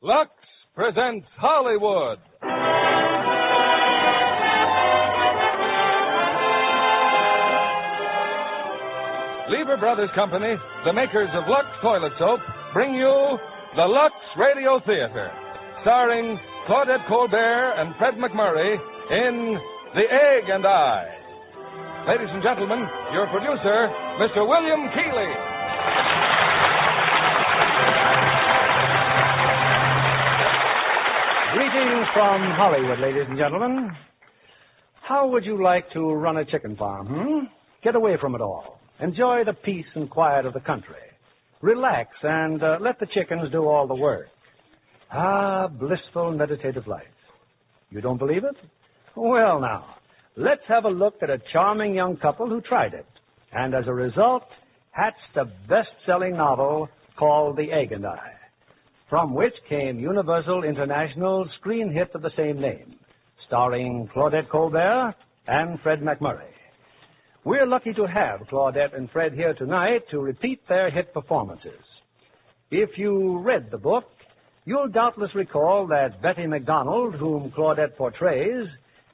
Lux presents Hollywood. Lever Brothers Company, the makers of Lux Toilet Soap, bring you the Lux Radio Theater, starring Claudette Colbert and Fred MacMurray in The Egg and I. Ladies and gentlemen, your producer, Mr. William Keighley. Greetings from Hollywood, ladies and gentlemen. How would you like to run a chicken farm, Get away from it all. Enjoy the peace and quiet of the country. Relax and let the chickens do all the work. Ah, blissful, meditative life. You don't believe it? Well, now, let's have a look at a charming young couple who tried it, and as a result, hatched a best-selling novel called The Egg and I, from which came Universal International's screen hit of the same name, starring Claudette Colbert and Fred MacMurray. We're lucky to have Claudette and Fred here tonight to repeat their hit performances. If you read the book, you'll doubtless recall that Betty MacDonald, whom Claudette portrays,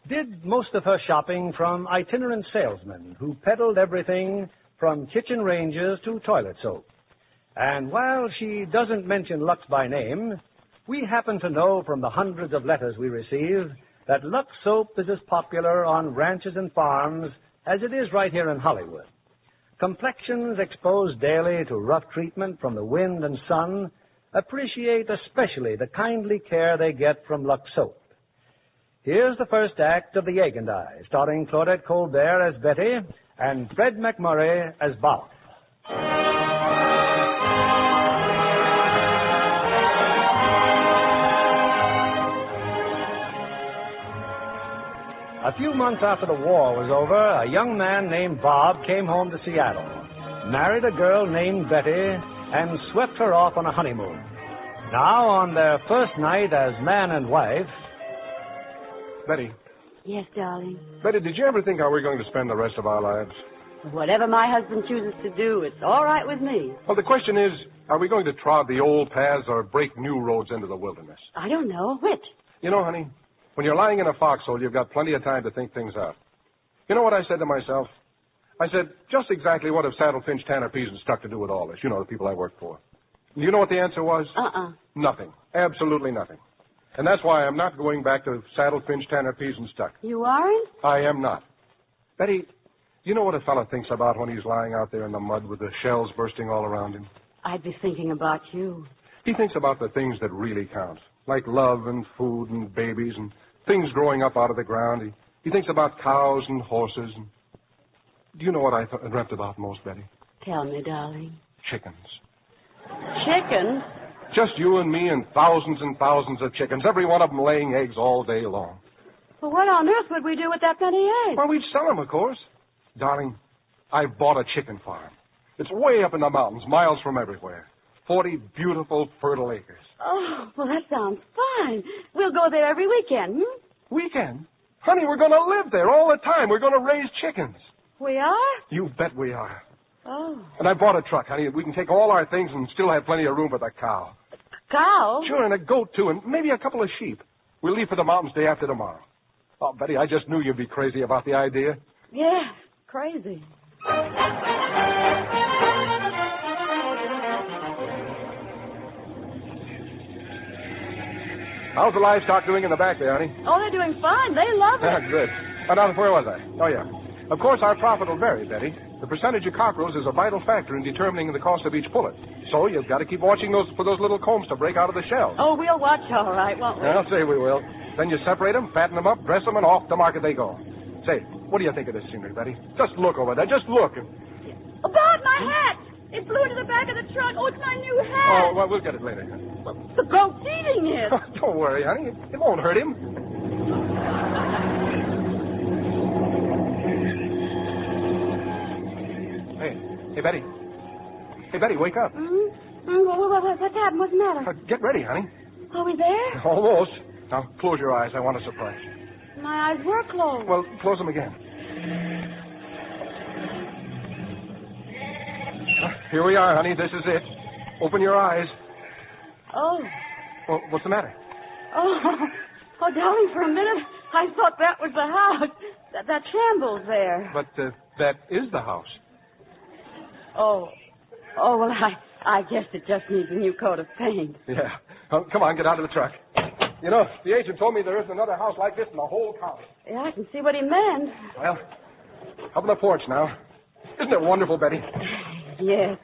did most of her shopping from itinerant salesmen who peddled everything from kitchen ranges to toilet soap. And while she doesn't mention Lux by name, we happen to know from the hundreds of letters we receive that Lux soap is as popular on ranches and farms as it is right here in Hollywood. Complexions exposed daily to rough treatment from the wind and sun appreciate especially the kindly care they get from Lux soap. Here's the first act of The Egg and I, starring Claudette Colbert as Betty and Fred MacMurray as Bob. A few months after the war was over, a young man named Bob came home to Seattle, married a girl named Betty, and swept her off on a honeymoon. Now, on their first night as man and wife... Betty. Yes, darling. Betty, did you ever think how we're going to spend the rest of our lives? Whatever my husband chooses to do, it's all right with me. Well, the question is, are we going to trod the old paths or break new roads into the wilderness? I don't know. Which? You know, honey, when you're lying in a foxhole, you've got plenty of time to think things out. You know what I said to myself? I said, just exactly what have Saddle, Finch, Tanner, Pease, and Stuck to do with all this? You know, the people I work for. Do you know what the answer was? Nothing. Absolutely nothing. And that's why I'm not going back to Saddle, Finch, Tanner, Pease, and Stuck. You aren't? I am not. Betty, you know what a fellow thinks about when he's lying out there in the mud with the shells bursting all around him? I'd be thinking about you. He thinks about the things that really count, like love and food and babies and things growing up out of the ground. He thinks about cows and horses. And... Do you know what I dreamt about most, Betty? Tell me, darling. Chickens. Chickens? Just you and me and thousands of chickens, every one of them laying eggs all day long. Well, what on earth would we do with that many eggs? Well, we'd sell them, of course. Darling, I've bought a chicken farm. It's way up in the mountains, miles from everywhere. 40 beautiful, fertile acres. Oh, well, that sounds fine. We'll go there every weekend, Weekend? Honey, we're going to live there all the time. We're going to raise chickens. We are? You bet we are. Oh. And I bought a truck, honey. We can take all our things and still have plenty of room for the cow. Cow? Sure, and a goat, too, and maybe a couple of sheep. We'll leave for the mountains day after tomorrow. Oh, Betty, I just knew you'd be crazy about the idea. Yeah, crazy. How's the livestock doing in the back there, honey? Oh, they're doing fine. They love it. Good. Now, where was I? Oh, yeah. Of course, our profit will vary, Betty. The percentage of cockerels is a vital factor in determining the cost of each pullet. So you've got to keep watching for those little combs to break out of the shell. Oh, we'll watch all right, won't we? I'll say we will. Then you separate them, fatten them up, dress them, and off to market they go. Say, what do you think of this scenery, Betty? Just look over there. Just look. About my hat! It flew into the back of the truck. Oh, it's my new hat. Oh, well, we'll get it later. The goat's eating it. Don't worry, honey. It won't hurt him. Hey, Betty. Hey, Betty, wake up. What's happened? What's the matter? Get ready, honey. Are we there? Almost. Now, close your eyes. I want a surprise. My eyes were closed. Well, close them again. Here we are, honey. This is it. Open your eyes. Oh. Well, what's the matter? Oh, darling, for a minute, I thought that was the house. That shambles there. But that is the house. Oh, well, I guess it just needs a new coat of paint. Yeah. Well, come on, get out of the truck. You know, the agent told me there isn't another house like this in the whole county. Yeah, I can see what he meant. Well, up on the porch now. Isn't it wonderful, Betty? Yes.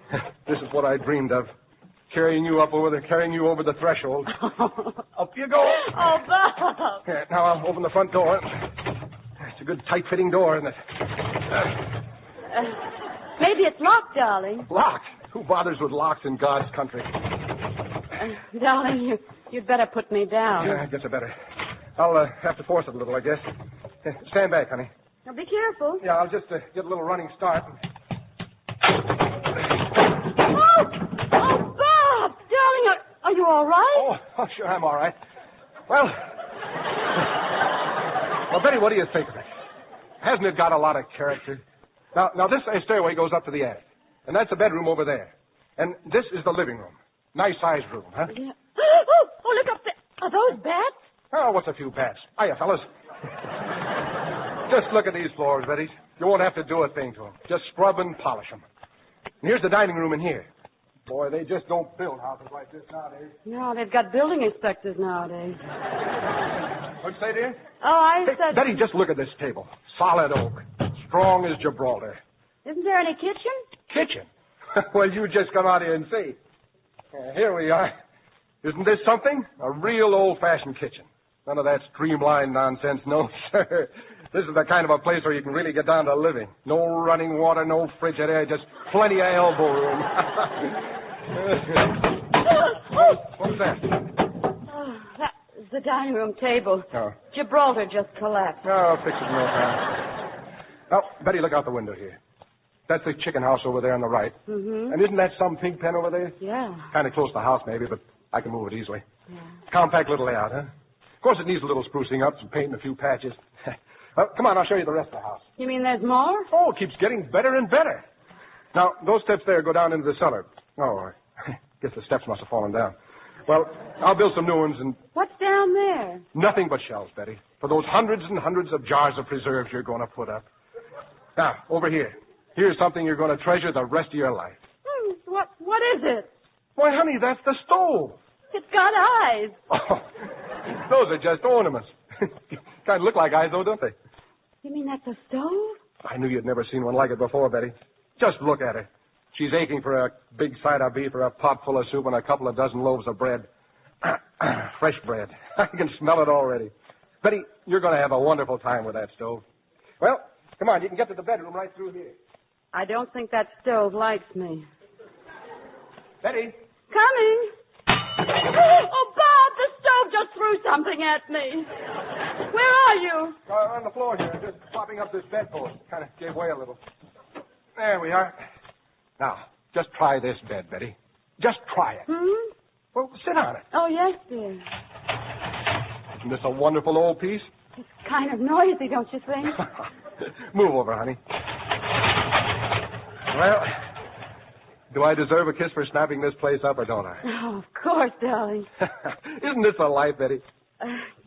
This is what I dreamed of. Carrying you over the threshold. Up you go. Oh, Bob. Yeah, now I'll open the front door. It's a good tight-fitting door, isn't it? Maybe it's locked, darling. Locked? Who bothers with locks in God's country? Darling, you'd better put me down. Yeah, I guess I better. I'll have to force it a little, I guess. Stand back, honey. Now, be careful. Yeah, I'll just get a little running start. Oh, Bob! Darling, are you all right? Oh, sure, I'm all right. Well, Betty, what do you think of it? Hasn't it got a lot of character? Now this stairway goes up to the attic, and that's the bedroom over there. And this is the living room. Nice-sized room, huh? Yeah. Oh, look up there. Are those bats? Oh, what's a few bats? Hiya, fellas. Just look at these floors, Betty. You won't have to do a thing to them. Just scrub and polish them. And here's the dining room in here. Boy, they just don't build houses like this nowadays. No, they've got building inspectors nowadays. What'd you say, dear? Oh, I Hey, said... Betty, just look at this table. Solid oak. Strong as Gibraltar. Isn't there any kitchen? Kitchen? Well, you just come out here and see. Here we are. Isn't this something? A real old-fashioned kitchen. None of that streamlined nonsense. No, sir. This is the kind of a place where you can really get down to living. No running water, no frigid air, just plenty of elbow room. What was that? Oh, that's the dining room table. Oh. Gibraltar just collapsed. No, I'll fix it in no time. Oh, Betty, look out the window here. That's the chicken house over there on the right. Mm-hmm. And isn't that some pig pen over there? Yeah. Kind of close to the house, maybe, but I can move it easily. Yeah. Compact little layout, huh? Of course, it needs a little sprucing up, some paint and a few patches. Well, come on, I'll show you the rest of the house. You mean there's more? Oh, it keeps getting better and better. Now, those steps there go down into the cellar. Oh, I guess the steps must have fallen down. Well, I'll build some new ones and... What's down there? Nothing but shelves, Betty, for those hundreds and hundreds of jars of preserves you're going to put up. Now, over here. Here's something you're going to treasure the rest of your life. What is it? Why, honey, that's the stove. It's got eyes. Oh, those are just ornaments. Kind of look like eyes, though, don't they? You mean that's a stove? I knew you'd never seen one like it before, Betty. Just look at her. She's aching for a big side of beef or a pot full of soup and a couple of dozen loaves of bread. Fresh bread. I can smell it already. Betty, you're going to have a wonderful time with that stove. Well, come on, you can get to the bedroom right through here. I don't think that stove likes me. Betty? Coming. Oh, Bob, the stove just threw something at me. Where are you? On the floor here, just propping up this bedpost. Kind of gave way a little. There we are. Now, just try this bed, Betty. Just try it. Hmm? Well, sit on it. Oh, yes, dear. Isn't this a wonderful old piece? It's kind of noisy, don't you think? Move over, honey. Well, do I deserve a kiss for snapping this place up, or don't I? Oh, of course, darling. Isn't this a life, Betty?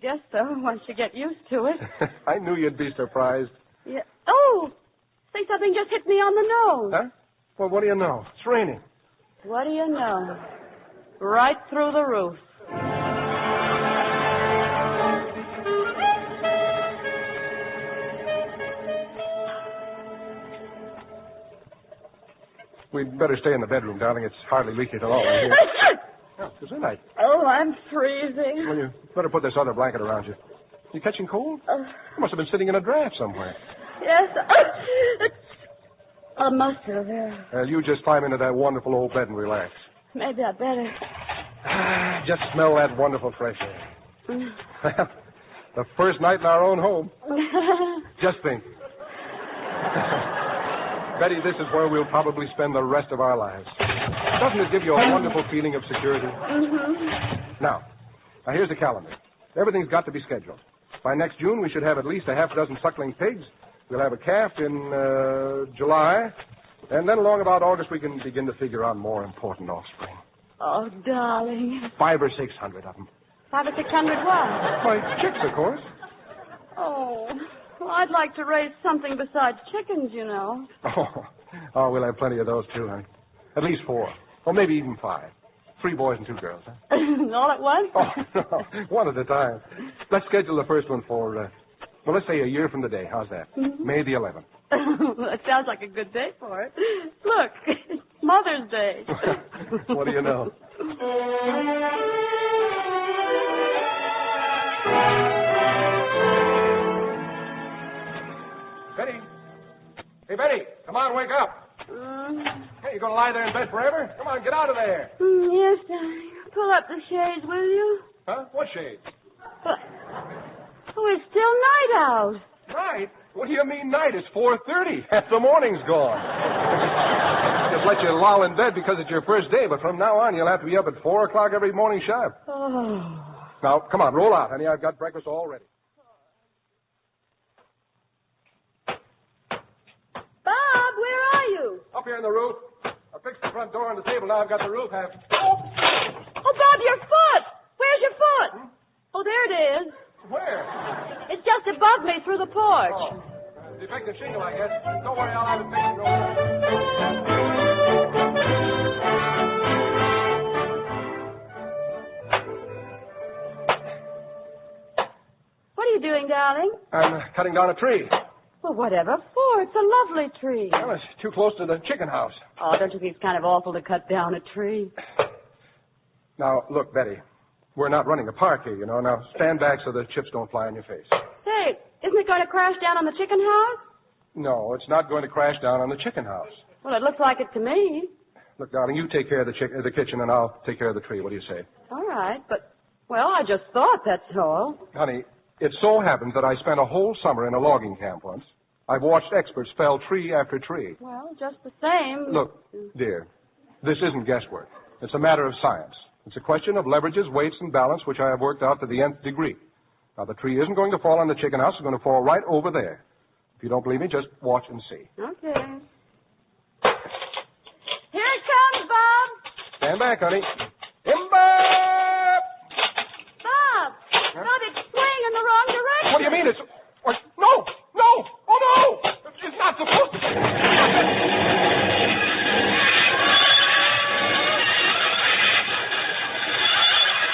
Guess so, once you get used to it. I knew you'd be surprised. Yeah. Oh, say something just hit me on the nose. Huh? Well, what do you know? It's raining. What do you know? Right through the roof. We'd better stay in the bedroom, darling. It's hardly leaky at all in here. Oh, it's in night. Oh, I'm freezing. Well, you better put this other blanket around you. You catching cold? You must have been sitting in a draft somewhere. Yes. I must have. Well, you just climb into that wonderful old bed and relax. Maybe I better. Just smell that wonderful fresh air. Well, the first night in our own home. Just think. Betty, this is where we'll probably spend the rest of our lives. Doesn't it give you a wonderful feeling of security? Mm-hmm. Now, here's the calendar. Everything's got to be scheduled. By next June, we should have at least a half dozen suckling pigs. We'll have a calf in July. And then along about August, we can begin to figure out more important offspring. Oh, darling. 500 or 600 of them. 500 or 600 what? My chicks, of course. Oh, well, I'd like to raise something besides chickens, you know. Oh, we'll have plenty of those, too, honey. At least 4. Or maybe even 5. 3 boys and 2 girls, huh? All at once? Oh, no. One at a time. Let's schedule the first one for, well, let's say a year from the day. How's that? Mm-hmm. May the 11th. That sounds like a good day for it. Look, it's Mother's Day. What do you know? Betty. Hey, Betty, come on, wake up. Hey, you going to lie there in bed forever? Come on, get out of there. Yes, darling. Pull up the shades, will you? Huh? What shade? Oh, it's still night out. Night? What do you mean night? It's 4:30. Half the morning's gone. Just let you loll in bed because it's your first day, but from now on you'll have to be up at 4 o'clock every morning sharp. Oh. Now, come on, roll out, honey. I've got breakfast all ready. Bob, where are you? Up here on the roof. I fixed the front door and the table. Now I've got the roof half. Oh, Bob, your foot. Where's your foot? Oh, there it is. Where? It's just above me through the porch. Oh, defective shingle, I guess. Don't worry, I'll have it fixed. What are you doing, darling? I'm cutting down a tree. Well, whatever for? It's a lovely tree. Well, it's too close to the chicken house. Oh, don't you think it's kind of awful to cut down a tree? Now, look, Betty. We're not running a park here, you know. Now, stand back so the chips don't fly in your face. Hey, isn't it going to crash down on the chicken house? No, it's not going to crash down on the chicken house. Well, it looks like it to me. Look, darling, you take care of the kitchen, and I'll take care of the tree. What do you say? All right, but, well, I just thought, that's all. Honey, it so happens that I spent a whole summer in a logging camp once. I've watched experts fell tree after tree. Well, just the same. Look, dear, this isn't guesswork. It's a matter of science. It's a question of leverages, weights, and balance, which I have worked out to the nth degree. Now, the tree isn't going to fall on the chicken house. It's going to fall right over there. If you don't believe me, just watch and see. Okay. Here it comes, Bob. Stand back, honey. Bob! Bob! Bob, it's swaying in the wrong direction. What do you mean? It's... Oh, no! No! Oh, no! It's not supposed to...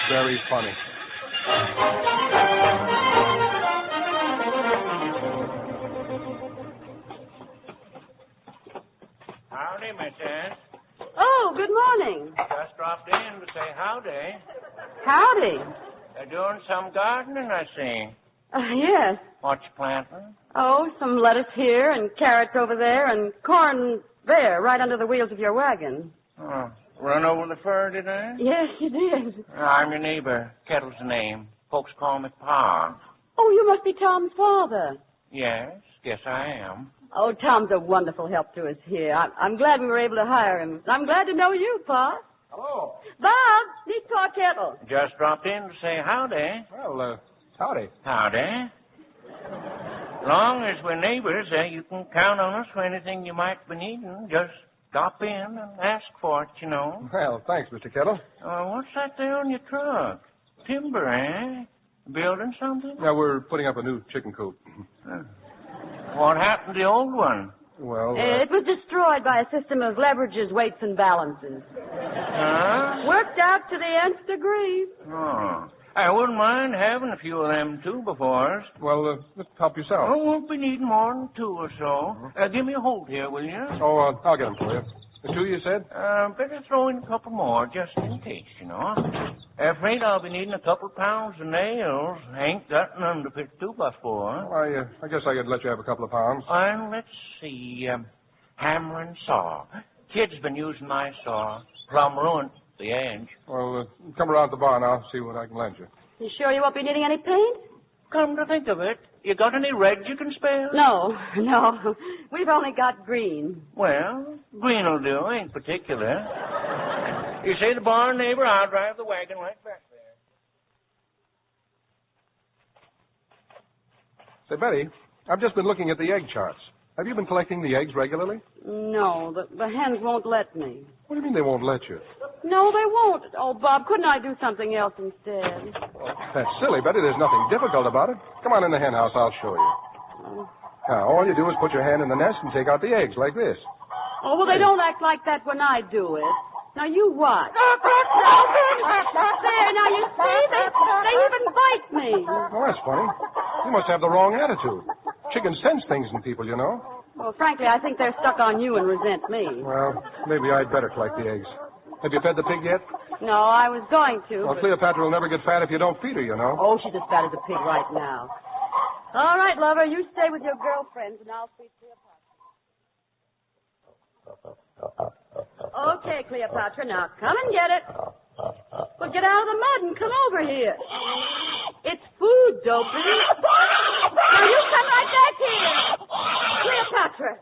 Very funny. Howdy, Mrs. Oh, good morning. Just dropped in to say howdy. Howdy. They're doing some gardening, I see. Yes. What you planting? Oh, some lettuce here and carrots over there and corn there, right under the wheels of your wagon. Oh, run over the fur, did I? Yes, you did. I'm your neighbor. Kettle's the name. Folks call me Pa. Oh, you must be Tom's father. Yes, guess I am. Oh, Tom's a wonderful help to us here. I'm glad we were able to hire him. I'm glad to know you, Pa. Hello. Bob, meet Pa Kettle. Just dropped in to say howdy. Well, howdy. Howdy. Long as we're neighbors, you can count on us for anything you might be needing. Just stop in and ask for it, you know. Well, thanks, Mr. Kettle. What's that there on your truck? Timber, eh? Building something? Now, we're putting up a new chicken coop. What happened to the old one? Well, It was destroyed by a system of leverages, weights, and balances. Huh? Worked out to the nth degree. Oh. I wouldn't mind having a few of them, too, before us. well, help yourself. Oh, won't be needing more than 2 or so. Give me a hold here, will you? Oh, I'll get them for you. The 2 you said? Better throw in a couple more, just in case, you know. Afraid I'll be needing a couple pounds of nails. Ain't got none to pick 2 by 4. Well, I guess I could let you have a couple of pounds. Well, let's see. Hammer and saw. Kid's been using my saw. Plumb ruined the edge. Well, come around the bar and I'll see what I can lend you. You sure you won't be needing any paint? Come to think of it, you got any red you can spare? No. We've only got green. Well, green'll do, ain't particular. You say the barn, neighbor, I'll drive the wagon right back there. Say, Betty, I've just been looking at the egg charts. Have you been collecting the eggs regularly? No, the hens won't let me. What do you mean they won't let you? No, they won't. Oh, Bob, couldn't I do something else instead? That's silly, Betty. There's nothing difficult about it. Come on in the hen house. I'll show you. Now, all you do is put your hand in the nest and take out the eggs like this. Oh, well, they don't act like that when I do it. Now, you watch. There, now, you see? They even bite me. Oh, that's funny. You must have the wrong attitude. Chickens sense things in people, you know. Well, frankly, I think they're stuck on you and resent me. Well, maybe I'd better collect the eggs. Have you fed the pig yet? No, I was going to. Well, but... Cleopatra will never get fat if you don't feed her, you know. Oh, she's as fat as a pig right now. All right, lover, you stay with your girlfriends, and I'll feed Cleopatra. Okay, Cleopatra, now come and get it. Well, get out of the mud and come over here. It's food, Dopey. Now, you come right back here. Cleopatra,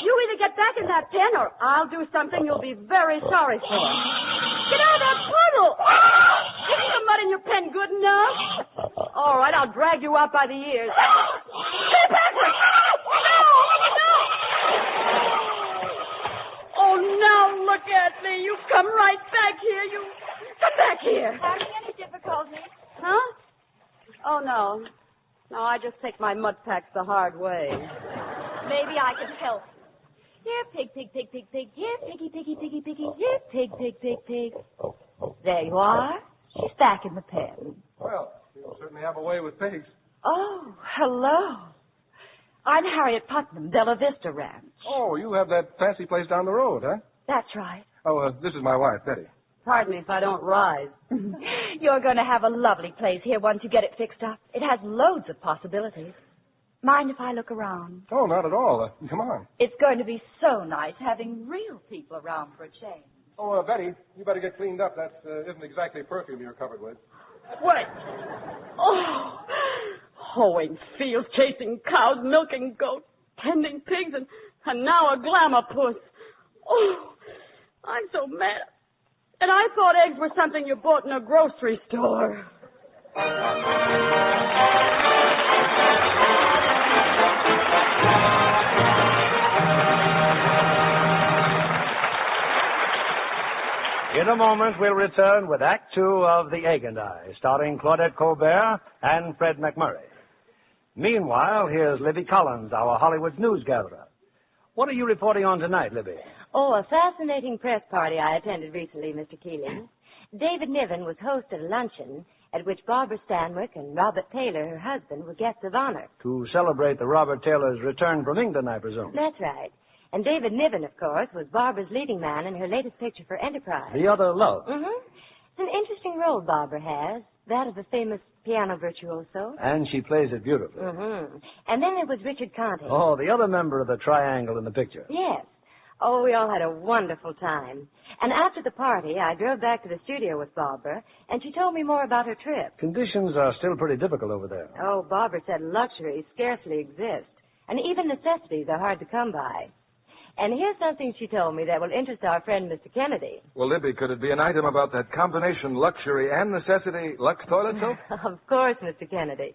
you either get back in that pen or I'll do something you'll be very sorry for. Get out of that puddle. Isn't the mud in your pen good enough? All right, I'll drag you out by the ears. Cleopatra! No! Oh, now look at me. You come right back here. You come back here. Having any difficulty? Huh? Oh, no. No, I just take my mud packs the hard way. Maybe I can help. Here, pig, pig, pig, pig, pig. Here, piggy, piggy, piggy, piggy. Here, pig, pig, pig, pig. There you are. She's back in the pen. Well, you'll certainly have a way with pigs. Oh, hello. I'm Harriet Putnam, Bella Vista Ranch. Oh, you have that fancy place down the road, huh? That's right. Oh, this is my wife, Betty. Pardon me if I don't rise. You're going to have a lovely place here once you get it fixed up. It has loads of possibilities. Mind if I look around? Oh, not at all. Come on. It's going to be so nice having real people around for a change. Oh, Betty, you better get cleaned up. That isn't exactly perfume you're covered with. Wait. Oh, hoeing fields, chasing cows, milking goats, tending pigs, and now a glamour puss. Oh, I'm so mad. And I thought eggs were something you bought in a grocery store. In a moment, we'll return with Act Two of The Egg and I, starring Claudette Colbert and Fred MacMurray. Meanwhile, here's Libby Collins, our Hollywood news gatherer. What are you reporting on tonight, Libby? Oh, a fascinating press party I attended recently, Mr. Keeling. David Niven was host at a luncheon at which Barbara Stanwyck and Robert Taylor, her husband, were guests of honor. To celebrate the Robert Taylor's return from England, I presume. That's right. And David Niven, of course, was Barbara's leading man in her latest picture for Enterprise. The Other Love. Mm-hmm. It's an interesting role Barbara has, that of a famous piano virtuoso. And she plays it beautifully. Mm-hmm. And then there was Richard Conte. Oh, the other member of the triangle in the picture. Yes. Oh, we all had a wonderful time. And after the party, I drove back to the studio with Barbara, and she told me more about her trip. Conditions are still pretty difficult over there. Oh, Barbara said luxuries scarcely exist, and even necessities are hard to come by. And here's something she told me that will interest our friend, Mr. Kennedy. Well, Libby, could it be an item about that combination luxury and necessity, Lux toilet soap? Of course, Mr. Kennedy.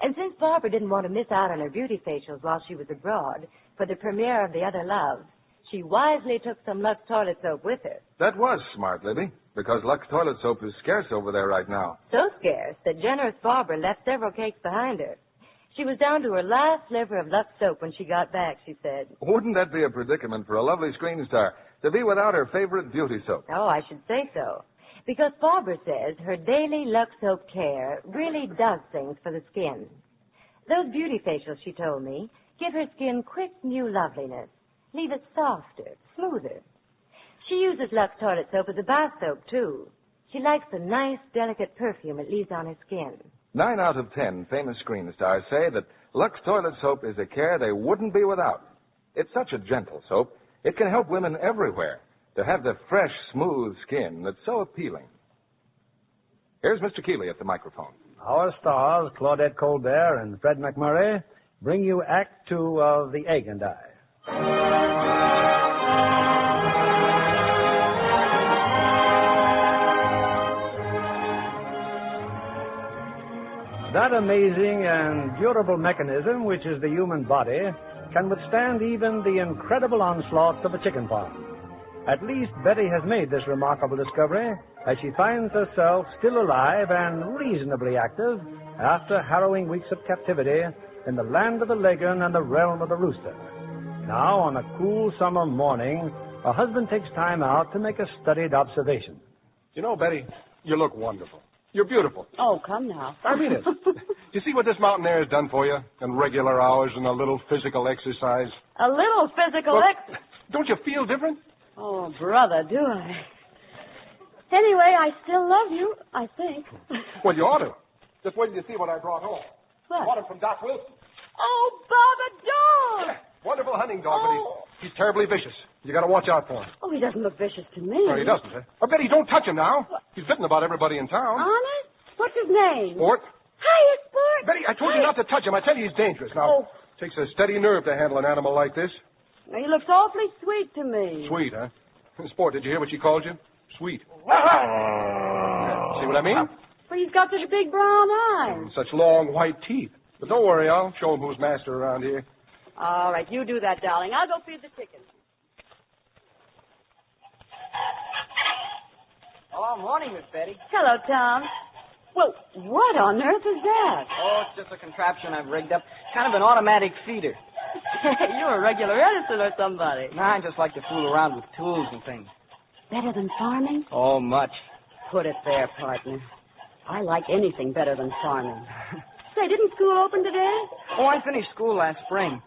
And since Barbara didn't want to miss out on her beauty facials while she was abroad for the premiere of The Other Love, she wisely took some Lux toilet soap with her. That was smart, Libby, because Lux toilet soap is scarce over there right now. So scarce that generous Barbara left several cakes behind her. She was down to her last sliver of Lux soap when she got back, she said. Wouldn't that be a predicament for a lovely screen star, to be without her favorite beauty soap? Oh, I should say so. Because Barbara says her daily Lux soap care really does things for the skin. Those beauty facials, she told me, give her skin quick new loveliness. Leave it softer, smoother. She uses Lux toilet soap as a bath soap, too. She likes the nice, delicate perfume it leaves on her skin. 9 out of 10 famous screen stars say that Lux toilet soap is a care they wouldn't be without. It's such a gentle soap, it can help women everywhere to have the fresh, smooth skin that's so appealing. Here's Mr. Keeley at the microphone. Our stars, Claudette Colbert and Fred MacMurray, bring you Act Two of The Egg and I. That amazing and durable mechanism, which is the human body, can withstand even the incredible onslaught of a chicken farm. At least Betty has made this remarkable discovery as she finds herself still alive and reasonably active after harrowing weeks of captivity in the land of the Leghorn and the realm of the rooster. Now, on a cool summer morning, her husband takes time out to make a studied observation. You know, Betty, you look wonderful. You're beautiful. Oh, come now. I mean it. You see what this mountain air has done for you? And regular hours and a little physical exercise. A little physical Well, don't you feel different? Oh, brother, do I? Anyway, I still love you, I think. Well, you ought to. Just wait till you see what I brought home. What? Bought him from Doc Wilson. Oh, Baba dog! Wonderful hunting dog, but Oh. he's terribly vicious. You got to watch out for him. Oh, he doesn't look vicious to me. No, he doesn't, eh? Oh, Betty, don't touch him now. He's bitten about everybody in town. Honest? What's his name? Sport. Hiya, Sport. Betty, I told you not to touch him. I tell you he's dangerous. Now, takes a steady nerve to handle an animal like this. He looks awfully sweet to me. Sweet, huh? Sport, did you hear what she called you? Sweet. See what I mean? Well, he's got such big brown eyes. Such long white teeth. But don't worry, I'll show him who's master around here. All right, you do that, darling. I'll go feed the chickens. Oh, morning, Miss Betty. Hello, Tom. Well, what on earth is that? Oh, it's just a contraption I've rigged up. Kind of an automatic feeder. You're a regular Edison or somebody. I just like to fool around with tools and things. Better than farming? Oh, much. Put it there, partner. I like anything better than farming. Say, didn't school open today? Oh, I finished school last spring.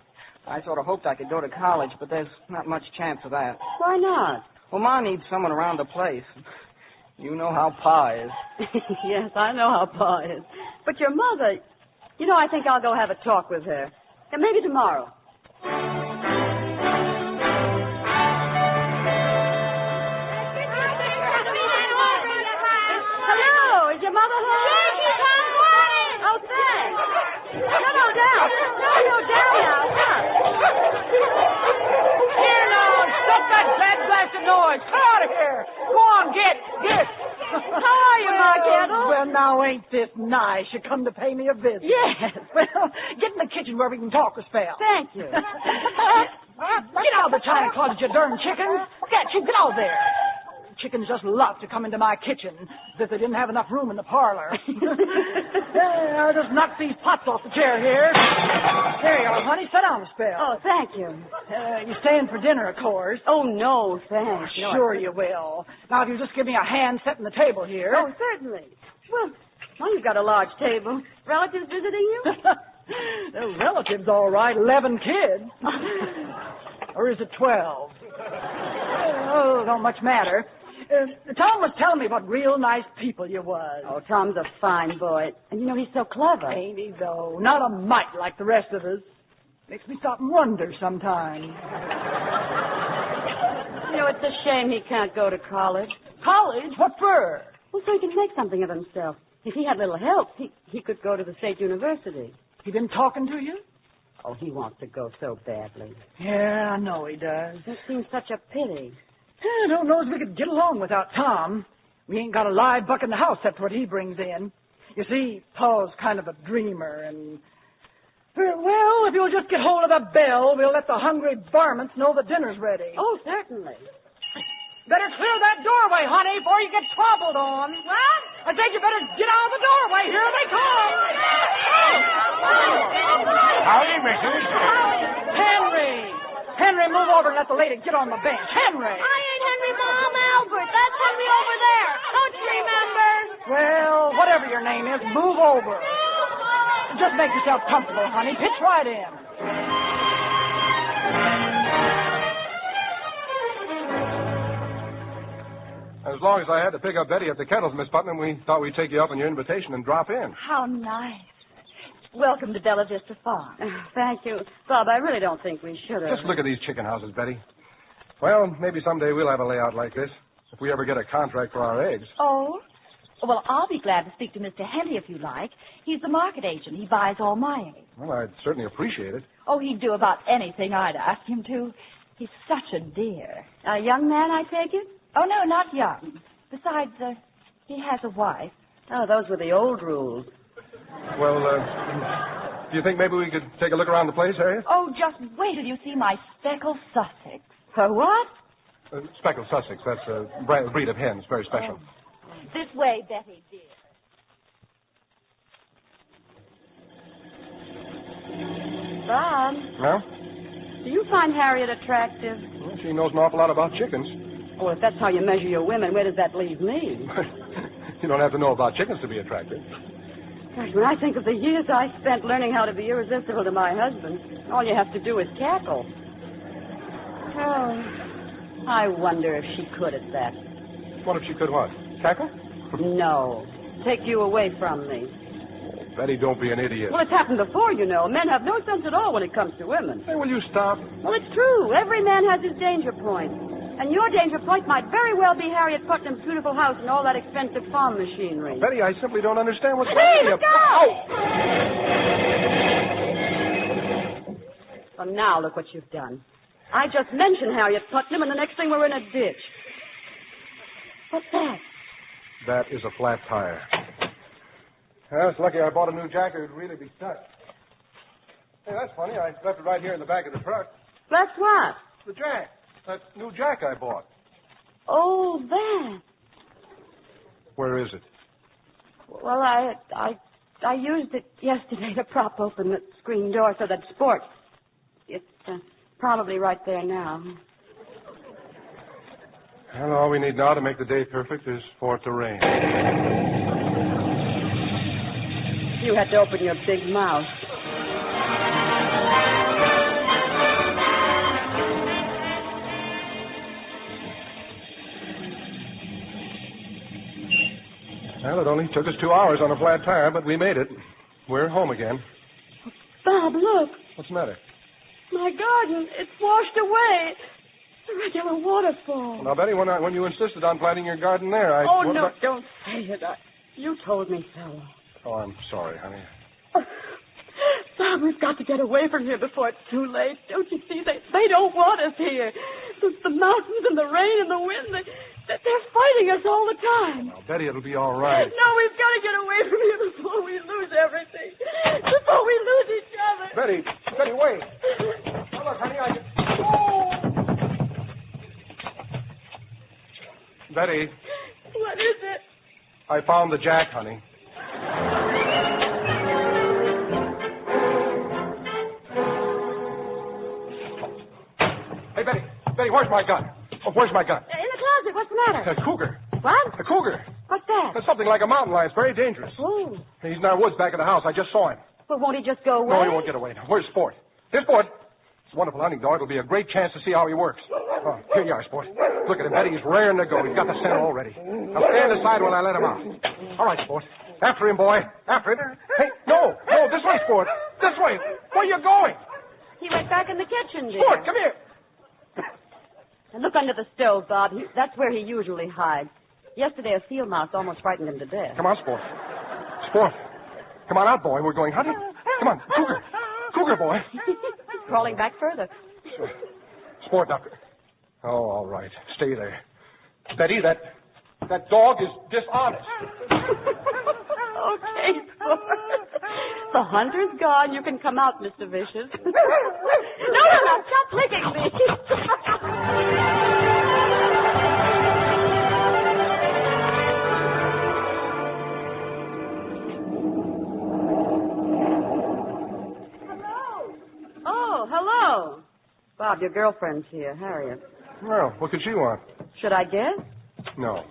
I sort of hoped I could go to college, but there's not much chance of that. Why not? Well, Ma needs someone around the place. You know how Pa is. Yes, I know how Pa is. But your mother, you know, I think I'll go have a talk with her. And maybe tomorrow. Hello, is your mother home? Yes, she's on morning. Oh, thanks. No, down. No, down now. Come. Here now, stop that blasted noise. Come out of here. Go on, get. How are you, Ma Kettle? Well, now, ain't this nice? You come to pay me a visit. Yes. Well, get in the kitchen where we can talk a spell. Thank you. Get out of the china closet, you darn chickens. Get out there. Chickens just love to come into my kitchen as if they didn't have enough room in the parlor. I'll just knock these pots off the chair here. There you are, honey. Sit down a spell. Oh, thank you. You're staying for dinner, of course. Oh, no, thanks. No, Sure you will. Now, if you just give me a hand setting the table here. Oh, certainly. Well, you've got a large table. Relatives visiting you? They're relatives, all right. 11 kids. Or is it 12? Oh, don't much matter. Tom was telling me what real nice people you was. Oh, Tom's a fine boy. And, you know, he's so clever. Ain't he, though? Not a mite like the rest of us. Makes me stop and wonder sometimes. You know, it's a shame he can't go to college. College? What for? Well, so he can make something of himself. If he had little help, he could go to the state university. He been talking to you? Oh, he wants to go so badly. Yeah, I know he does. It seems such a pity. I don't know if we could get along without Tom. We ain't got a live buck in the house, that's what he brings in. You see, Paul's kind of a dreamer, and... Well, if you'll just get hold of the bell, we'll let the hungry varmints know the dinner's ready. Oh, certainly. Better clear that doorway, honey, before you get trampled on. What? I said you better get out of the doorway. Here they come. Howdy, missus. Henry, move over and let the lady get on the bench. Henry. I ain't Henry, Ma. I'm Albert. That's Henry over there. Don't you remember? Well, whatever your name is, move over. Just make yourself comfortable, honey. Pitch right in. As long as I had to pick up Betty at the kettles, Miss Putnam, we thought we'd take you up on your invitation and drop in. How nice. Welcome to Bella Vista Farm. Thank you. Bob, I really don't think we should have. Just look at these chicken houses, Betty. Well, maybe someday we'll have a layout like this, if we ever get a contract for our eggs. Oh? Well, I'll be glad to speak to Mr. Henry if you like. He's the market agent. He buys all my eggs. Well, I'd certainly appreciate it. Oh, he'd do about anything I'd ask him to. He's such a dear. A young man, I take it? Oh, no, not young. Besides, he has a wife. Oh, those were the old rules. Well, do you think maybe we could take a look around the place, Harriet? Oh, just wait till you see my speckled Sussex. For what? Speckled Sussex. That's a breed of hens. Very special. This way, Betty, dear. Bob, Well, do you find Harriet attractive? she knows an awful lot about chickens. Oh, if that's how you measure your women, where does that leave me? You don't have to know about chickens to be attractive. Gosh, when I think of the years I spent learning how to be irresistible to my husband, all you have to do is cackle. Oh, I wonder if she could at that. What if she could what? Cackle? No. Take you away from me. Betty, don't be an idiot. Well, it's happened before, you know. Men have no sense at all when it comes to women. Hey, will you stop? Well, it's true. Every man has his danger point. And your danger point might very well be Harriet Putnam's beautiful house and all that expensive farm machinery. Betty, I simply don't understand what's Hey, going look out! Well, now look what you've done. I just mentioned Harriet Putnam, and the next thing we're in a ditch. What's that? That is a flat tire. Well, it's lucky I bought a new jack or it'd really be stuck. Hey, that's funny. I left it right here in the back of the truck. That's what? The jack. That new jack I bought. Oh, that. Where is it? Well, I used it yesterday to prop open the screen door so that Sport. It's probably right there now. Well, all we need now to make the day perfect is for it to rain. You had to open your big mouth. Well, it only took us 2 hours on a flat tire, but we made it. We're home again. Bob, look. What's the matter? My garden. It's washed away. It's a regular waterfall. Now, Betty, when you insisted on planting your garden there, I... Oh, no, don't say it. You told me so. Oh, I'm sorry, honey. Bob, we've got to get away from here before it's too late. Don't you see? They don't want us here. The mountains and the rain and the wind, they're fighting us all the time. Now, Betty, it'll be all right. No, we've got to get away from here before we lose everything. Before we lose each other. Betty, wait. Now, look, honey, Betty. What is it? I found the jack, honey. Hey, Betty, where's my gun? Oh, where's my gun? In the closet. What's the matter? A cougar. What? A cougar. What's that? That's something like a mountain lion. It's very dangerous. Oh. He's in our woods back of the house. I just saw him. Well, won't he just go away? No, he won't get away. Now, where's Sport? Here's Sport. It's a wonderful hunting dog. It'll be a great chance to see how he works. Oh, here you are, Sport. Look at him, Betty. He's raring to go. He's got the scent already. Now, stand aside while I let him out. All right, Sport. After him, boy. After him. Hey, no, this way, Sport. This way. Where are you going? He went back in the kitchen, dear. Sport, come here. And look under the stove, Bob. That's where he usually hides. Yesterday, a field mouse almost frightened him to death. Come on, Sport. Sport. Come on out, boy. We're going hunting. Come on, cougar. Cougar, boy. Crawling back further. Sport, doctor. Oh, all right. Stay there. Betty, that dog is dishonest. Okay, Sport. The hunter's gone. You can come out, Mr. Vicious. No, stop licking me. Hello. Bob, your girlfriend's here, Harriet. Well, what could she want? Should I guess? No.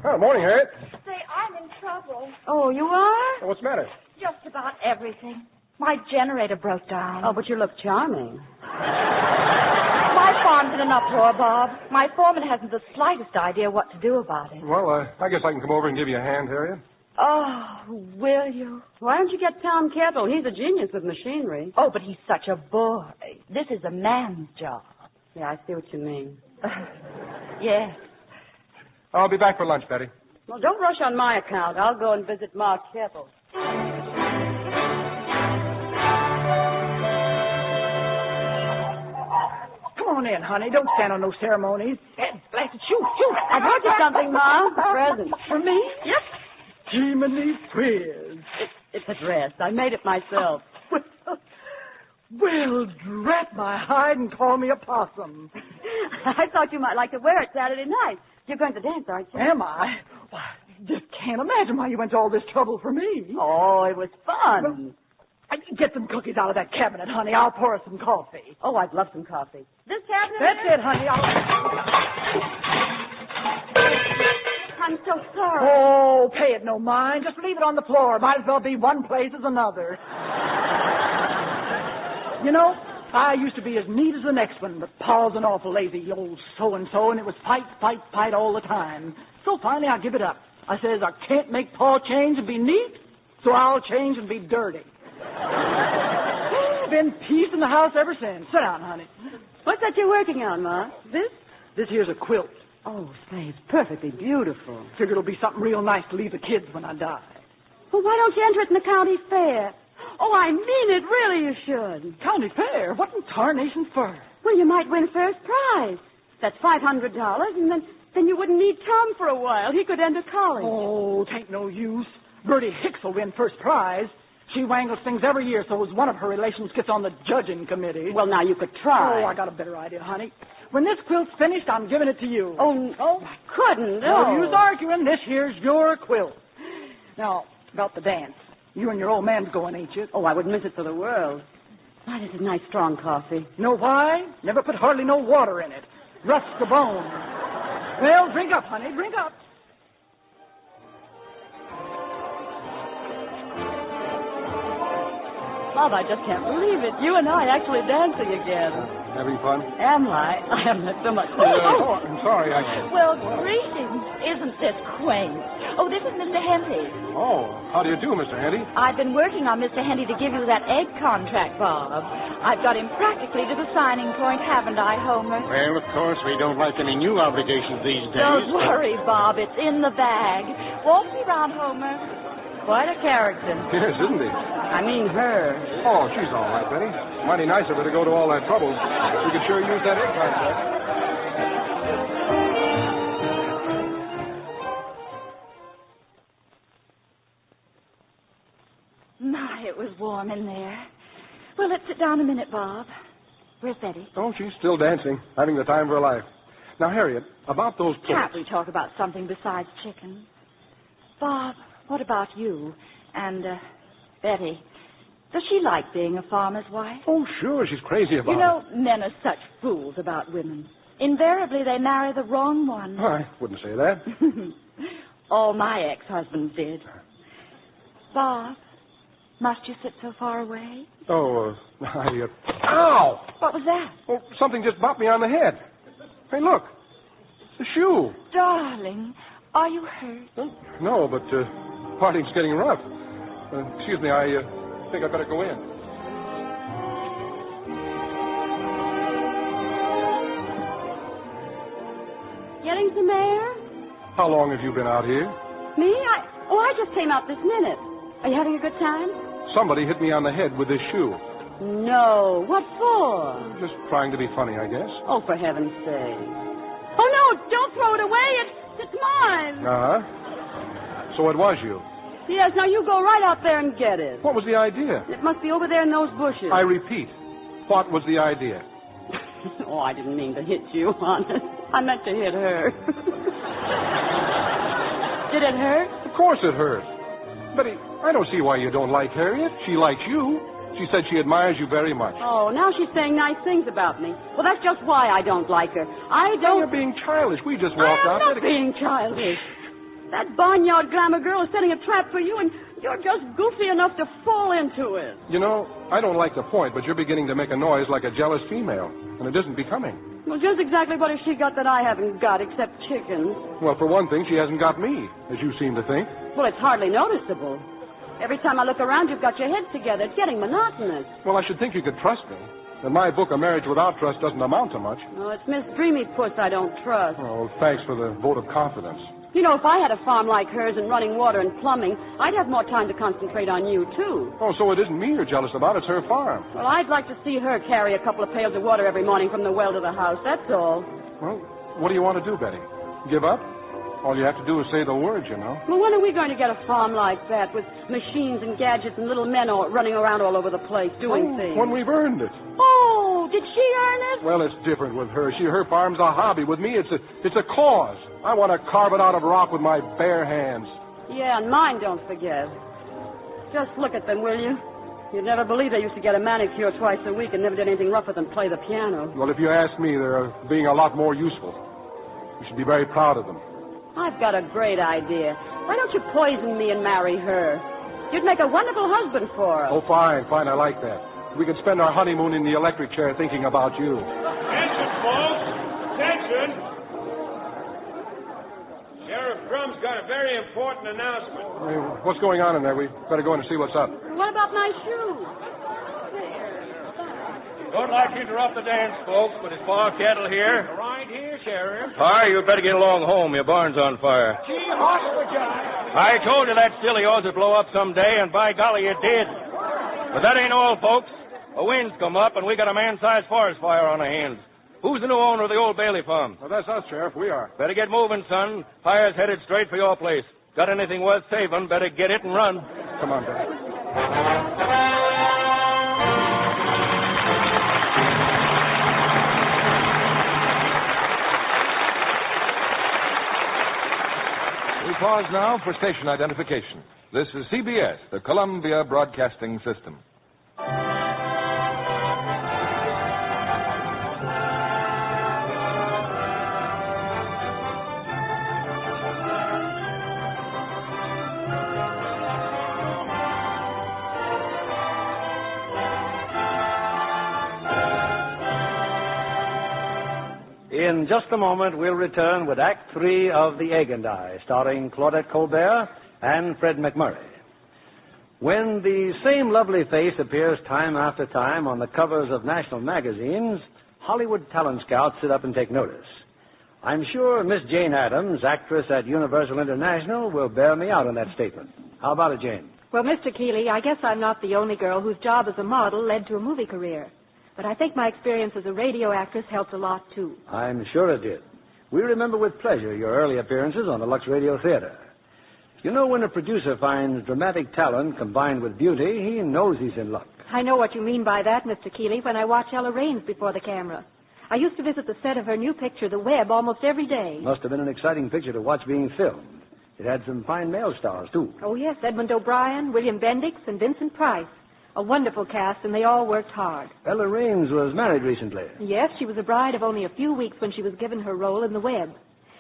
Oh, morning, Harriet. Say, I'm in trouble. Oh, you are? What's the matter? Just about everything. My generator broke down. Oh, but you look charming. My farm's in an uproar, Bob. My foreman hasn't the slightest idea what to do about it. Well, I guess I can come over and give you a hand, Harriet. Oh, will you? Why don't you get Tom Kettle? He's a genius with machinery. Oh, but he's such a boy. This is a man's job. Yeah, I see what you mean. Yes. I'll be back for lunch, Betty. Well, don't rush on my account. I'll go and visit Ma Kettle. Come on in, honey. Don't stand on no ceremonies. Blast it. Shoot. I brought you something, Ma. A present. For me? Yep. Jiminy Whiz. It's a dress. I made it myself. Well, drat my hide and call me a possum. I thought you might like to wear it Saturday night. You're going to dance, aren't you? Am I? Why, just can't imagine why you went to all this trouble for me. Oh, it was fun. Get some cookies out of that cabinet, honey. I'll pour us some coffee. Oh, I'd love some coffee. This cabinet? That's it, honey. I'm so sorry. Oh, pay it no mind. Just leave it on the floor. Might as well be one place as another. You know, I used to be as neat as the next one, but Pa's an awful lazy old so-and-so, and it was fight, fight, fight all the time. So finally I give it up. I says, I can't make Pa change and be neat, so I'll change and be dirty. Been peace in the house ever since. Sit down, honey. What's that you're working on, Ma? This? This here's a quilt. Oh, say, it's perfectly beautiful. Figure it'll be something real nice to leave the kids when I die. Well, why don't you enter it in the county fair? Oh, I mean it. Really, you should. County fair? What in tarnation for? Well, you might win first prize. That's $500, and then you wouldn't need Tom for a while. He could enter college. Oh, tain't no use. Bertie Hicks will win first prize. She wangles things every year, so as one of her relations gets on the judging committee. Well, now you could try. Oh, I got a better idea, honey. When this quilt's finished, I'm giving it to you. Oh, I couldn't. No use arguing. This here's your quilt. Now, about the dance. You and your old man's going, ain't you? Oh, I wouldn't miss it for the world. Why, this is nice strong coffee. Know why? Never put hardly no water in it. Rusts the bone. Well, drink up, honey. Drink up. Bob, I just can't believe it. You and I actually dancing again. Having fun? Am I? I haven't had so much to do. Oh, I'm sorry. Well, greetings. Isn't this quaint? Oh, this is Mr. Henty. Oh, how do you do, Mr. Henty? I've been working on Mr. Henty to give you that egg contract, Bob. I've got him practically to the signing point, haven't I, Homer? Well, of course, we don't like any new obligations these days. Don't worry, Bob. It's in the bag. Walk me round, Homer. Quite a character. Yes, isn't he? I mean her. Oh, she's all right, Betty. Mighty nice of her to go to all that trouble. We could sure use that egg contract. My, it was warm in there. Well, let's sit down a minute, Bob. Where's Betty? Oh, she's still dancing, having the time of her life. Now, Harriet, about those plates. Can't we talk about something besides chicken? Bob, what about you? And, Betty, does she like being a farmer's wife? Oh, sure, she's crazy about You know, men are such fools about women. Invariably, they marry the wrong one. it. I wouldn't say that. All my ex-husbands did. Bob, must you sit so far away? Oh, Ow! What was that? Oh, something just bopped me on the head. Hey, look. The shoe. Darling, are you hurt? No, but parting's getting rough. Excuse me, I think I better go in. Getting some air? How long have you been out here? Me? I just came out this minute. Are you having a good time? Somebody hit me on the head with this shoe. No. What for? Just trying to be funny, I guess. Oh, for heaven's sake. Oh, no, don't throw it away. It's mine. Uh-huh. So it was you. Yes, now you go right out there and get it. What was the idea? It must be over there in those bushes. I repeat, what was the idea? Oh, I didn't mean to hit you, honest. I meant to hit her. Did it hurt? Of course it hurt. Betty, I don't see why you don't like Harriet. She likes you. She said she admires you very much. Oh, now she's saying nice things about me. Well, that's just why I don't like her. I don't... You're being childish. We just walked out. I'm not being childish. That barnyard glamour girl is setting a trap for you, and you're just goofy enough to fall into it. You know, I don't like the point, but you're beginning to make a noise like a jealous female, and it isn't becoming. Well, just exactly what has she got that I haven't got, except chickens? Well, for one thing, she hasn't got me, as you seem to think. Well, it's hardly noticeable. Every time I look around, you've got your heads together. It's getting monotonous. Well, I should think you could trust me. In my book, A Marriage Without Trust doesn't amount to much. Oh, it's Miss Dreamy Puss I don't trust. Oh, thanks for the vote of confidence. You know, if I had a farm like hers and running water and plumbing, I'd have more time to concentrate on you, too. Oh, so it isn't me you're jealous about. It's her farm. Well, I'd like to see her carry a couple of pails of water every morning from the well to the house, that's all. Well, what do you want to do, Betty? Give up? All you have to do is say the word, you know. Well, when are we going to get a farm like that with machines and gadgets and little men running around all over the place doing things? When we've earned it. Oh, did she earn it? Well, it's different with her. Her farm's a hobby. With me, it's a cause. I want to carve it out of rock with my bare hands. Yeah, and mine, don't forget. Just look at them, will you? You'd never believe they used to get a manicure twice a week and never did anything rougher than play the piano. Well, if you ask me, they're being a lot more useful. You should be very proud of them. I've got a great idea. Why don't you poison me and marry her? You'd make a wonderful husband for her. Oh, fine, I like that. We could spend our honeymoon in the electric chair thinking about you. Attention, folks! Attention! Sheriff Drum's got a very important announcement. Hey, what's going on in there? We better go in and see what's up. What about my shoes? Don't like to interrupt the dance, folks, but is Pa Kettle here? Right here, Sheriff. Pa, you better get along home. Your barn's on fire. Gee, hospital. I told you that still of yours would blow up someday, and by golly, it did. But that ain't all, folks. A wind's come up, and we got a man-sized forest fire on our hands. Who's the new owner of the old Bailey farm? Well, that's us, Sheriff. We are. Better get moving, son. Fire's headed straight for your place. Got anything worth saving, better get it and run. Come on, Dad. We pause now for station identification. This is CBS, the Columbia Broadcasting System. In just a moment, we'll return with Act 3 of The Egg and I, starring Claudette Colbert and Fred MacMurray. When the same lovely face appears time after time on the covers of national magazines, Hollywood talent scouts sit up and take notice. I'm sure Miss Jane Addams, actress at Universal International, will bear me out on that statement. How about it, Jane? Well, Mr. Keeley, I guess I'm not the only girl whose job as a model led to a movie career. But I think my experience as a radio actress helped a lot, too. I'm sure it did. We remember with pleasure your early appearances on the Lux Radio Theater. You know, when a producer finds dramatic talent combined with beauty, he knows he's in luck. I know what you mean by that, Mr. Keeley, when I watch Ella Raines before the camera. I used to visit the set of her new picture, The Web, almost every day. Must have been an exciting picture to watch being filmed. It had some fine male stars, too. Oh, yes, Edmund O'Brien, William Bendix, and Vincent Price. A wonderful cast, and they all worked hard. Ella Raines was married recently. Yes, she was a bride of only a few weeks when she was given her role in The Web.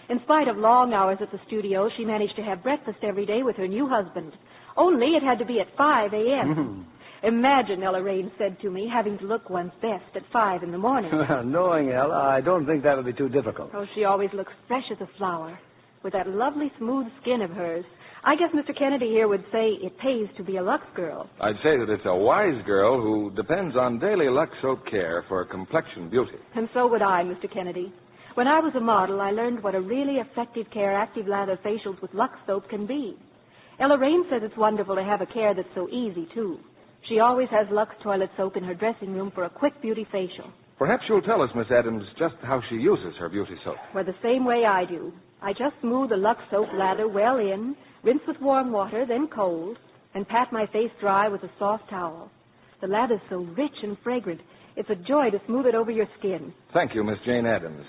In spite of long hours at the studio, she managed to have breakfast every day with her new husband. Only it had to be at 5 a.m. Imagine, Ella Raines said to me, having to look one's best at 5 in the morning. Knowing Ella, I don't think that would be too difficult. Oh, she always looks fresh as a flower, with that lovely smooth skin of hers. I guess Mr. Kennedy here would say it pays to be a Lux girl. I'd say that it's a wise girl who depends on daily Lux soap care for complexion beauty. And so would I, Mr. Kennedy. When I was a model, I learned what a really effective care active lather facials with Lux soap can be. Ella Raines says it's wonderful to have a care that's so easy, too. She always has Lux toilet soap in her dressing room for a quick beauty facial. Perhaps you'll tell us, Miss Addams, just how she uses her beauty soap. Well, the same way I do. I just smooth the Lux soap lather well in, rinse with warm water, then cold, and pat my face dry with a soft towel. The lather's so rich and fragrant, it's a joy to smooth it over your skin. Thank you, Miss Jane Addams.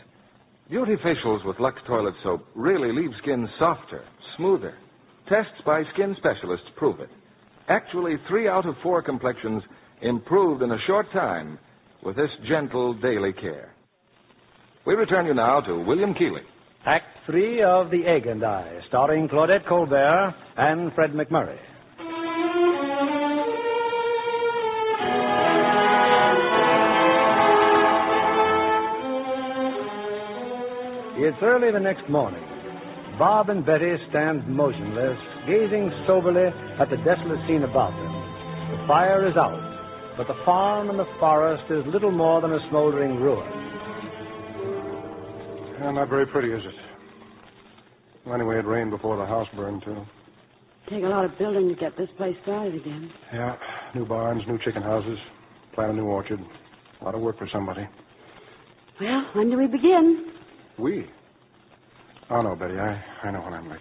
Beauty facials with Lux toilet soap really leave skin softer, smoother. Tests by skin specialists prove it. Actually, 3 out of 4 complexions improved in a short time with this gentle daily care. We return you now to William Keeley. Act 3 of The Egg and I, starring Claudette Colbert and Fred MacMurray. It's early the next morning. Bob and Betty stand motionless, gazing soberly at the desolate scene about them. The fire is out, but the farm and the forest is little more than a smoldering ruin. Not very pretty, is it? Well, anyway, it rained before the house burned, too. Take a lot of building to get this place started again. Yeah, new barns, new chicken houses, plant a new orchard. A lot of work for somebody. Well, when do we begin? We? Oh, no, Betty. I know when I'm late.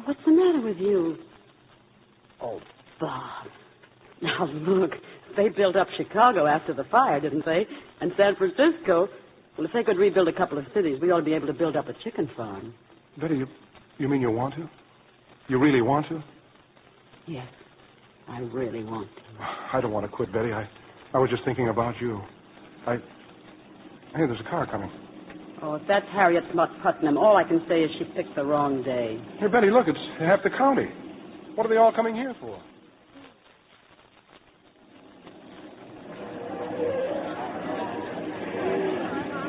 What's the matter with you? Oh, Bob. Now, look. They built up Chicago after the fire, didn't they? And San Francisco. Well, if they could rebuild a couple of cities, we ought to be able to build up a chicken farm. Betty, you mean you want to? You really want to? Yes, I really want to. I don't want to quit, Betty. I was just thinking about you. Hey, there's a car coming. Oh, if that's Harriet Smut Putnam, all I can say is she picked the wrong day. Hey, Betty, look, it's half the county. What are they all coming here for?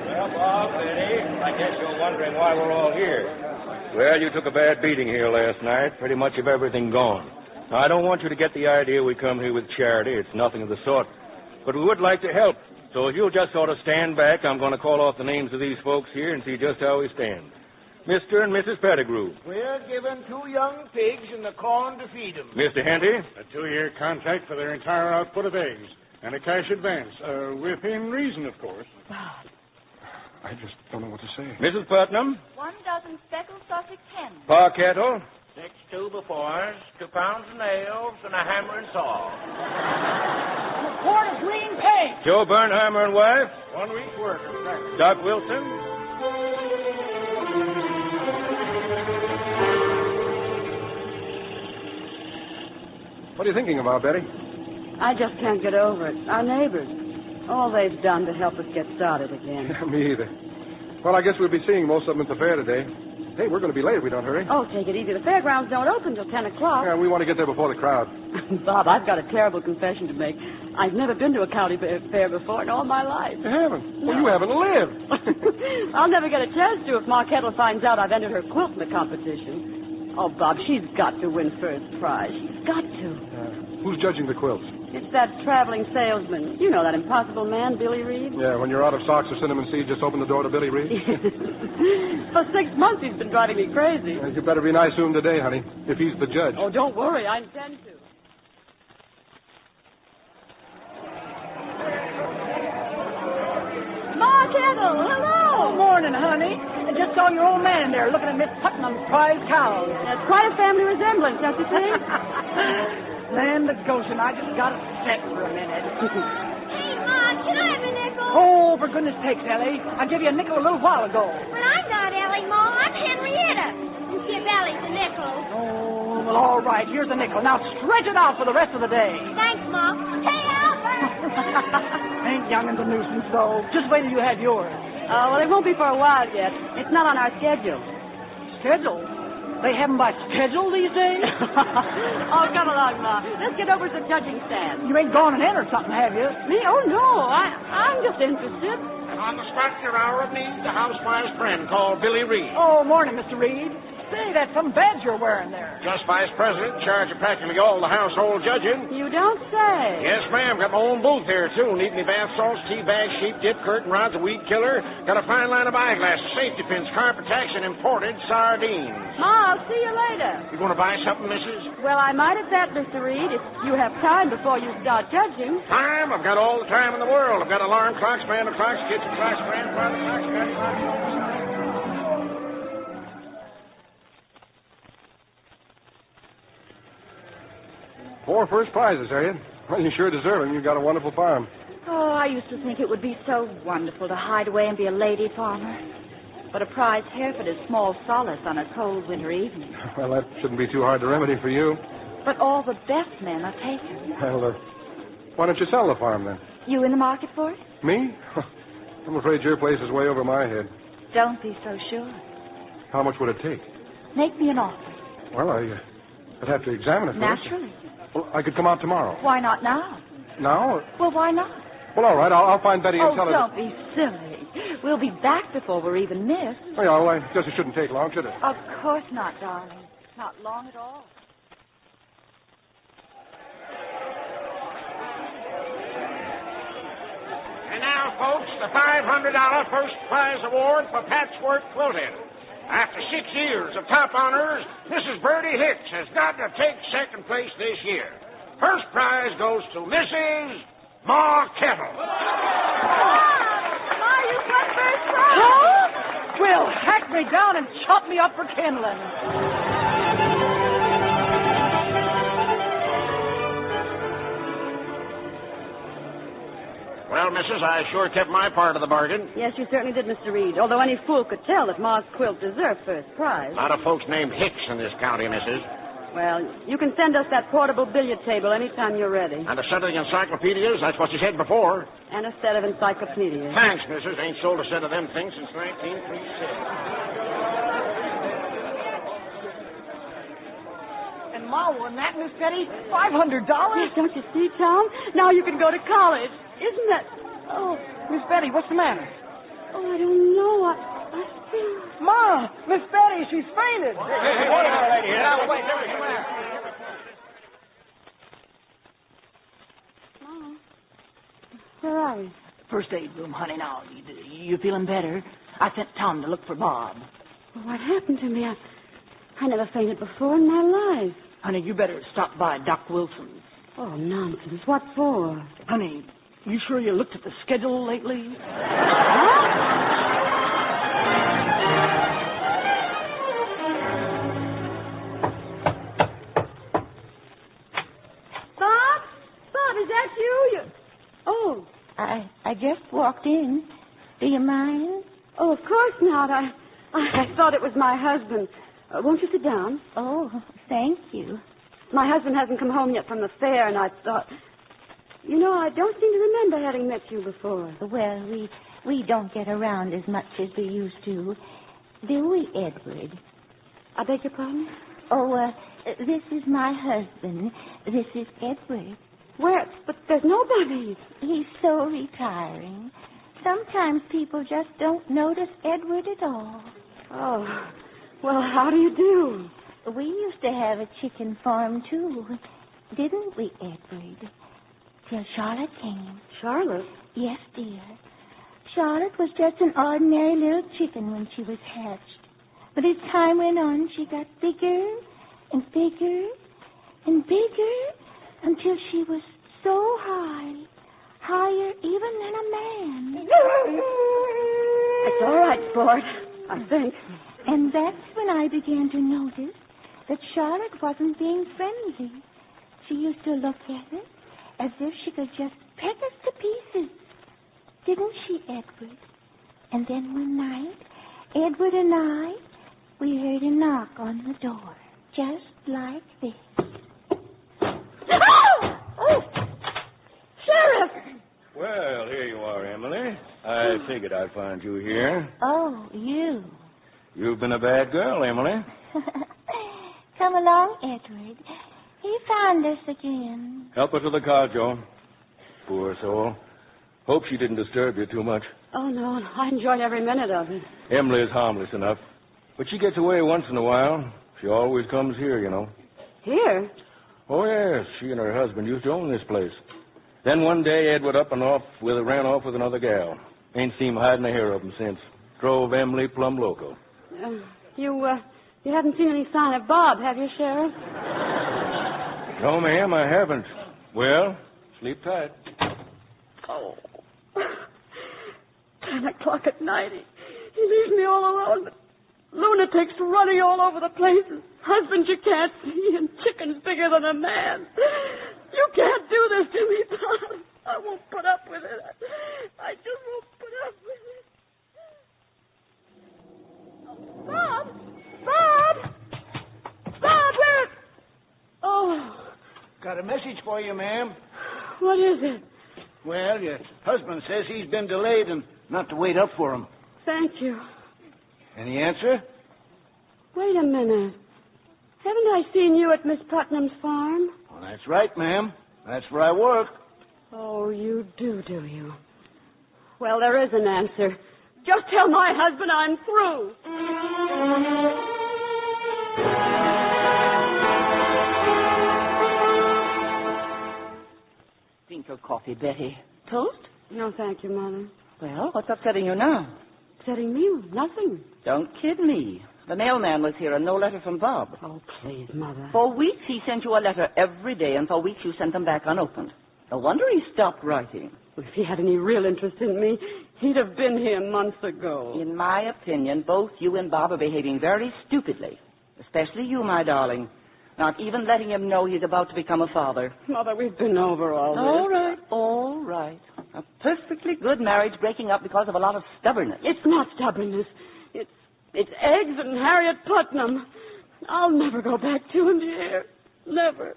Well, Bob, Betty, I guess you're wondering why we're all here. Well, you took a bad beating here last night. Pretty much of everything gone. Now, I don't want you to get the idea we come here with charity. It's nothing of the sort. But we would like to help. So if you'll just sort of stand back, I'm going to call off the names of these folks here and see just how we stand. Mr. and Mrs. Pettigrew. We're giving 2 young pigs and the corn to feed them. Mr. Henty. A 2-year contract for their entire output of eggs and a cash advance, within reason, of course. I just don't know what to say. Mrs. Putnam. 1 dozen speckled Sussex hens. Pa Kettle. 6 2x4s, 2 pounds of nails, and a hammer and saw. A quart of green paint. Joe Bernheimer and wife. 1 week's work. Doc Wilson. What are you thinking about, Betty? I just can't get over it. Our neighbors. All they've done to help us get started again. Yeah, me either. Well, I guess we'll be seeing most of them at the fair today. Hey, we're going to be late if we don't hurry. Oh, take it easy. The fairgrounds don't open till 10 o'clock. Yeah, we want to get there before the crowd. Bob, I've got a terrible confession to make. I've never been to a county fair before in all my life. You haven't? Well, you haven't lived. I'll never get a chance to if Ma Kettle finds out I've entered her quilt in the competition. Oh, Bob, she's got to win first prize. She's got to. Who's judging the quilts? It's that traveling salesman. You know that impossible man, Billy Reed? Yeah, when you're out of socks or cinnamon seeds, just open the door to Billy Reed. For 6 months he's been driving me crazy. You better be nice to him today, honey, if he's the judge. Oh, don't worry. I intend to. Ma Kettle, hello. Good morning, honey. I just saw your old man there looking at Miss Putnam's prize cows. That's quite a family resemblance, don't you think? Land of Goshen, I just got to set for a minute. Hey, Ma, can I have a nickel? Oh, for goodness sakes, Ellie. I gave you a nickel a little while ago. Well, I'm not Ellie, Ma. I'm Henrietta. You give Ellie the nickel. Oh, well, all right. Here's a nickel. Now stretch it out for the rest of the day. Thanks, Ma. Hey, Albert. Ain't young'un's a nuisance, though. Just wait till you have yours. Oh, well, it won't be for a while yet. It's not on our schedule. Schedule? They have them by schedule these days? Oh, come along, Ma. Let's get over to the judging stand. You ain't gone and entered something, have you? Me? Oh, no. I'm just interested. And on the spot in your hour of need, the housewife's friend called Billy Reed. Oh, morning, Mr. Reed. Say, that's some badge you're wearing there. Just vice president, in charge of practically all the household judging. You don't say. Yes, ma'am. Got my own booth here, too. Need any bath salts, tea bags, sheep dip, curtain rods, a weed killer. Got a fine line of eyeglasses, safety pins, car protection, imported sardines. Ma, I'll see you later. You going to buy something, missus? Well, I might at that, Mr. Reed, if you have time before you start judging. Time? I've got all the time in the world. I've got alarm clocks, man clocks, kitchen clocks, grandfather clocks, grandfather. 4 first prizes, Harriet. Well, you sure deserve them. You've got a wonderful farm. Oh, I used to think it would be so wonderful to hide away and be a lady farmer. But a prize Hereford is small solace on a cold winter evening. Well, that shouldn't be too hard to remedy for you. But all the best men are taken. Well, why don't you sell the farm, then? You in the market for it? Me? I'm afraid your place is way over my head. Don't be so sure. How much would it take? Make me an offer. Well, I'd have to examine it first. Naturally. Well, I could come out tomorrow. Why not now? Now? Well, why not? Well, all right. I'll find Betty and tell her. Oh, don't be silly. We'll be back before we're even missed. Oh, yeah, well, I guess it shouldn't take long, should it? Of course not, darling. Not long at all. And now, folks, the $500 first prize award for patchwork quilting. After 6 years of top honors, Mrs. Birdie Hicks has got to take second place this year. First prize goes to Mrs. Ma Kettle. Ma, you got first prize. Will hack me down and chop me up for kindling. Well, missus, I sure kept my part of the bargain. Yes, you certainly did, Mr. Reed. Although any fool could tell that Ma's quilt deserved first prize. A lot of folks named Hicks in this county, missus. Well, you can send us that portable billiard table anytime you're ready. And a set of the encyclopedias, that's what you said before. And a set of encyclopedias. Thanks, missus. Ain't sold a set of them things since 1936. And Ma won that, Miss Betty? $500? Yes, don't you see, Tom? Now you can go to college. Isn't that... Oh, Miss Betty, what's the matter? Oh, I don't know. I feel... Ma! Miss Betty, she's fainted. Mom, where are we? First aid room, honey. Now, you feeling better? I sent Tom to look for Bob. Well, what happened to me? I never fainted before in my life. Honey, you better stop by Doc Wilson's. Oh, nonsense. What for? Honey, you sure you looked at the schedule lately? Oh. I just walked in. Do you mind? Oh, of course not. I thought it was my husband. Won't you sit down? Oh, thank you. My husband hasn't come home yet from the fair, and I thought... You know, I don't seem to remember having met you before. Well, we don't get around as much as we used to. Do we, Edward? I beg your pardon? Oh, this is my husband. This is Edward. Where? But there's nobody. He's so retiring. Sometimes people just don't notice Edward at all. Oh, well, how do you do? We used to have a chicken farm, too. Didn't we, Edward? Till Charlotte came. Charlotte? Yes, dear. Charlotte was just an ordinary little chicken when she was hatched. But as time went on, she got bigger and bigger and bigger until she was so high, higher even than a man. It's all right, sport, I think. And that's when I began to notice that Charlotte wasn't being friendly. She used to look at us as if she could just peck us to pieces. Didn't she, Edward? And then one night, Edward and I, we heard a knock on the door, just like this. Oh! Sheriff! Well, here you are, Emily. I figured I'd find you here. Oh, you. You've been a bad girl, Emily. Come along, Edward. He found us again. Help her to the car, Joe. Poor soul. Hope she didn't disturb you too much. Oh, no, I enjoyed every minute of it. Emily is harmless enough. But she gets away once in a while. She always comes here, you know. Here? Oh, yes. She and her husband used to own this place. Then one day, Edward ran off with another gal. Ain't seen hide nor hair of him since. Drove Emily plumb loco. You haven't seen any sign of Bob, have you, Sheriff? No, ma'am, I haven't. Well, sleep tight. Oh. 10 o'clock at night. He leaves me all alone. Lunatics running all over the place. Husband you can't see and chickens bigger than a man. You can't do this to me, Bob. I won't put up with it. I just won't put up with it. Bob! Bob! Bob, where? Oh. Got a message for you, ma'am. What is it? Well, your husband says he's been delayed and not to wait up for him. Thank you. Any answer? Wait a minute. Haven't I seen you at Miss Putnam's farm? Well, that's right, ma'am. That's where I work. Oh, you do you? Well, there is an answer. Just tell my husband I'm through. Think of coffee, Betty. Toast? No, thank you, Mother. Well, what's upsetting you now? Upsetting me? Nothing. Don't kid me. The mailman was here and no letter from Bob. Oh, please, Mother. For weeks he sent you a letter every day, and for weeks you sent them back unopened. No wonder he stopped writing. Well, if he had any real interest in me, He'd have been here months ago. In my opinion, both you and Bob are behaving very stupidly. Especially you, my darling. Not even letting him know he's about to become a father. Mother, we've been over all this. All right. A perfectly good marriage breaking up because of a lot of stubbornness. It's not stubbornness. It's eggs and Harriet Putnam. I'll never go back to him, dear. Never.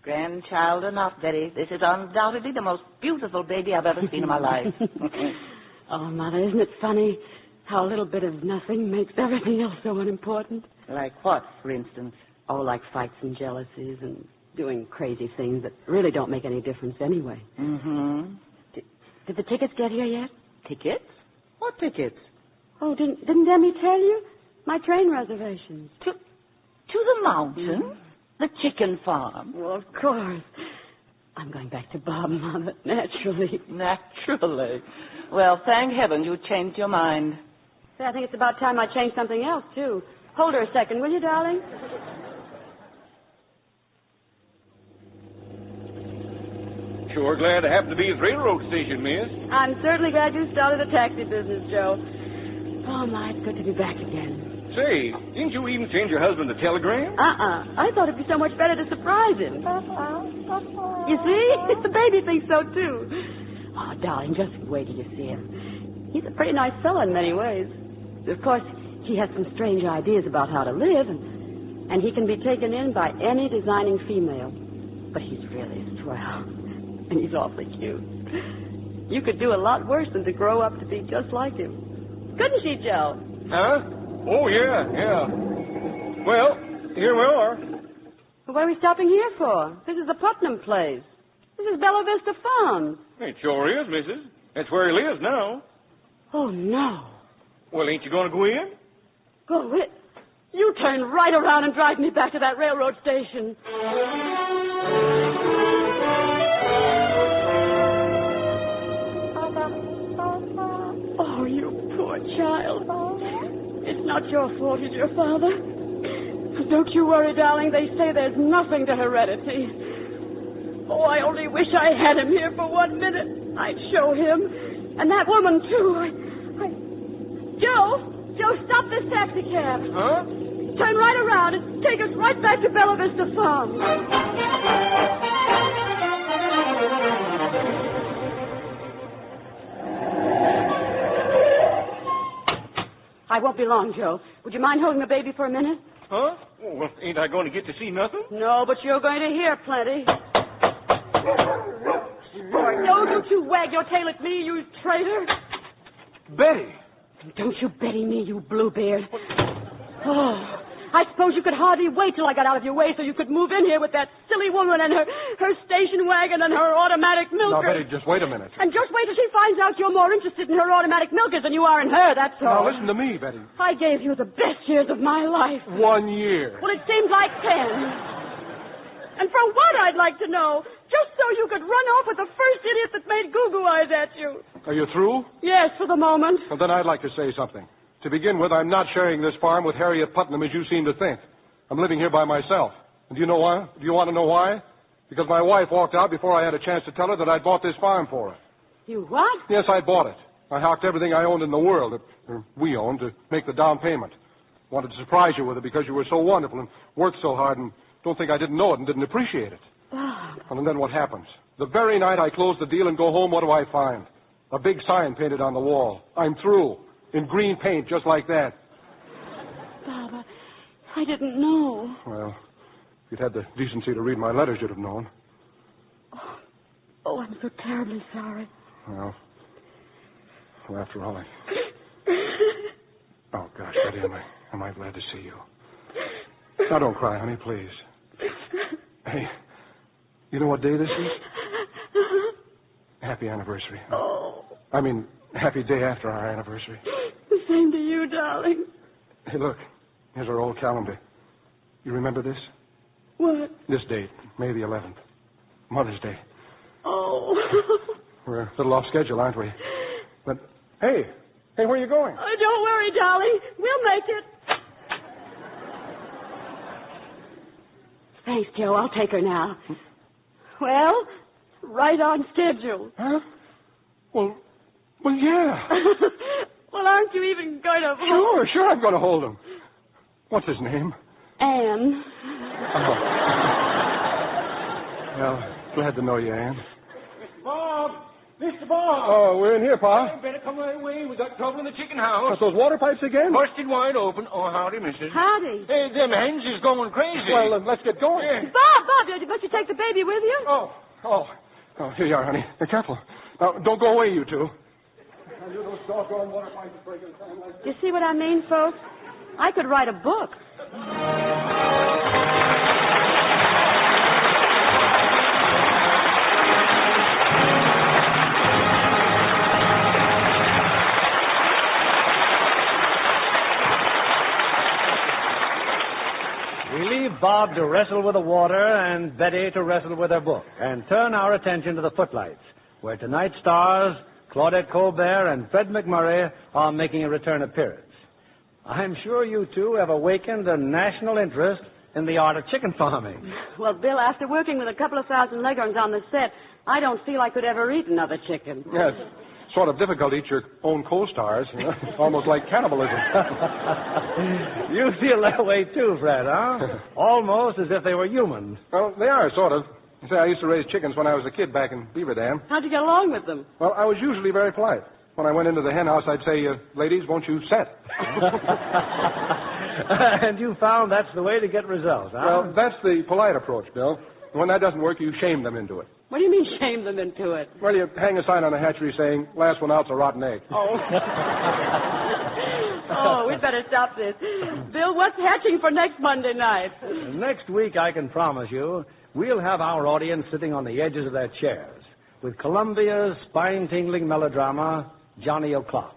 Grandchild or not, Betty, this is undoubtedly the most beautiful baby I've ever seen in my life. Oh, Mother, isn't it funny how a little bit of nothing makes everything else so unimportant? Like what, for instance? Oh, like fights and jealousies and doing crazy things that really don't make any difference anyway. Mm-hmm. Did the tickets get here yet? Tickets? What tickets? Oh, didn't Demi tell you? My train reservations. To the mountain? Mm-hmm. The chicken farm? Well, of course. I'm going back to Bob, Mother, naturally. Naturally. Well, thank heaven you changed your mind. Say, I think it's about time I changed something else, too. Hold her a second, will you, darling? Sure glad to happen to be at the railroad station, miss. I'm certainly glad you started a taxi business, Joe. Oh, my, it's good to be back again. Say, didn't you even send your husband a telegram? I thought it'd be so much better to surprise him. You see? The baby thinks so, too. Oh, darling, just wait till you see him. He's a pretty nice fellow in many ways. Of course, he has some strange ideas about how to live, and he can be taken in by any designing female. But he's really swell, and he's awfully cute. You could do a lot worse than to grow up to be just like him. Couldn't she, Joe? Huh? Oh, yeah. Well, here we are. Well, what are we stopping here for? This is the Putnam place. This is Bella Vista Farms. It sure is, missus. That's where he lives now. Oh, no. Well, ain't you going to go in? Go in? You turn right around and drive me back to that railroad station. Oh, you poor child. It's not your fault he's your father. Don't you worry, darling. They say there's nothing to heredity. Oh, I only wish I had him here for 1 minute. I'd show him. And that woman, too. Joe, stop this taxi cab. Huh? Turn right around and take us right back to Bella Vista Farm. I won't be long, Joe. Would you mind holding the baby for a minute? Huh? Oh, well, ain't I going to get to see nothing? No, but you're going to hear plenty. No, don't you wag your tail at me, you traitor. Betty! Don't you Betty me, you bluebeard. Oh, I suppose you could hardly wait till I got out of your way so you could move in here with that silly woman and her station wagon and her automatic milker. Now, Betty, just wait a minute. And just wait till she finds out you're more interested in her automatic milkers than you are in her, that's all. Now, listen to me, Betty. I gave you the best years of my life. 1 year. Well, it seems like 10. And for what, I'd like to know? Just so you could run off with the first idiot that made goo-goo eyes at you. Are you through? Yes, for the moment. Well, then I'd like to say something. To begin with, I'm not sharing this farm with Harriet Putnam as you seem to think. I'm living here by myself. And do you know why? Do you want to know why? Because my wife walked out before I had a chance to tell her that I'd bought this farm for her. You what? Yes, I bought it. I hocked everything I owned in the world, or we owned, to make the down payment. Wanted to surprise you with it because you were so wonderful and worked so hard, and don't think I didn't know it and didn't appreciate it. Bob. Well, and then what happens? The very night I close the deal and go home, what do I find? A big sign painted on the wall. I'm through. In green paint, just like that. Bob, I didn't know. Well, if you'd had the decency to read my letters, you'd have known. Oh, I'm so terribly sorry. Well, after all, Oh, gosh, Betty, am I glad to see you. Now, don't cry, honey, please. Hey, you know what day this is? Happy anniversary. Oh. I mean, happy day after our anniversary. The same to you, darling. Hey, look, here's our old calendar. You remember this? What? This date, May the 11th. Mother's Day. Oh. We're a little off schedule, aren't we? But, hey, where are you going? Oh, don't worry, darling. We'll make it. Thanks, Joe. I'll take her now. Well, right on schedule. Huh? Well, yeah. Well, aren't you even going to... Sure, I'm going to hold him. What's his name? Anne. Oh. Well, glad to know you, Anne. Bob! Mr. Bob! Oh, we're in here, Pa. You better come right away. We got trouble in the chicken house. What, those water pipes again? Busted wide open. Oh, howdy, missus. Howdy. Hey, them hens is going crazy. Well, let's get going. Yeah. Bob, must you take the baby with you? Oh, here you are, honey. Be careful. Now, don't go away, you two. You those doggone water pipes breaking time like this. You see what I mean, folks? I could write a book. We leave Bob to wrestle with the water and Betty to wrestle with her book and turn our attention to the footlights, where tonight's stars, Claudette Colbert and Fred MacMurray, are making a return appearance. I'm sure you two have awakened a national interest in the art of chicken farming. Well, Bill, after working with a couple of thousand leghorns on the set, I don't feel I could ever eat another chicken. Yes. Sort of difficult to eat your own co-stars. You know? It's almost like cannibalism. You feel that way too, Fred, huh? Almost as if they were humans. Well, they are, sort of. You see, I used to raise chickens when I was a kid back in Beaver Dam. How'd you get along with them? Well, I was usually very polite. When I went into the hen house, I'd say, ladies, won't you set? And you found that's the way to get results, huh? Well, that's the polite approach, Bill. When that doesn't work, you shame them into it. What do you mean shame them into it? Well, you hang a sign on the hatchery saying, last one out's a rotten egg. Oh. Oh, we'd better stop this. Bill, what's hatching for next Monday night? Next week, I can promise you, we'll have our audience sitting on the edges of their chairs with Columbia's spine-tingling melodrama, Johnny O'Clock.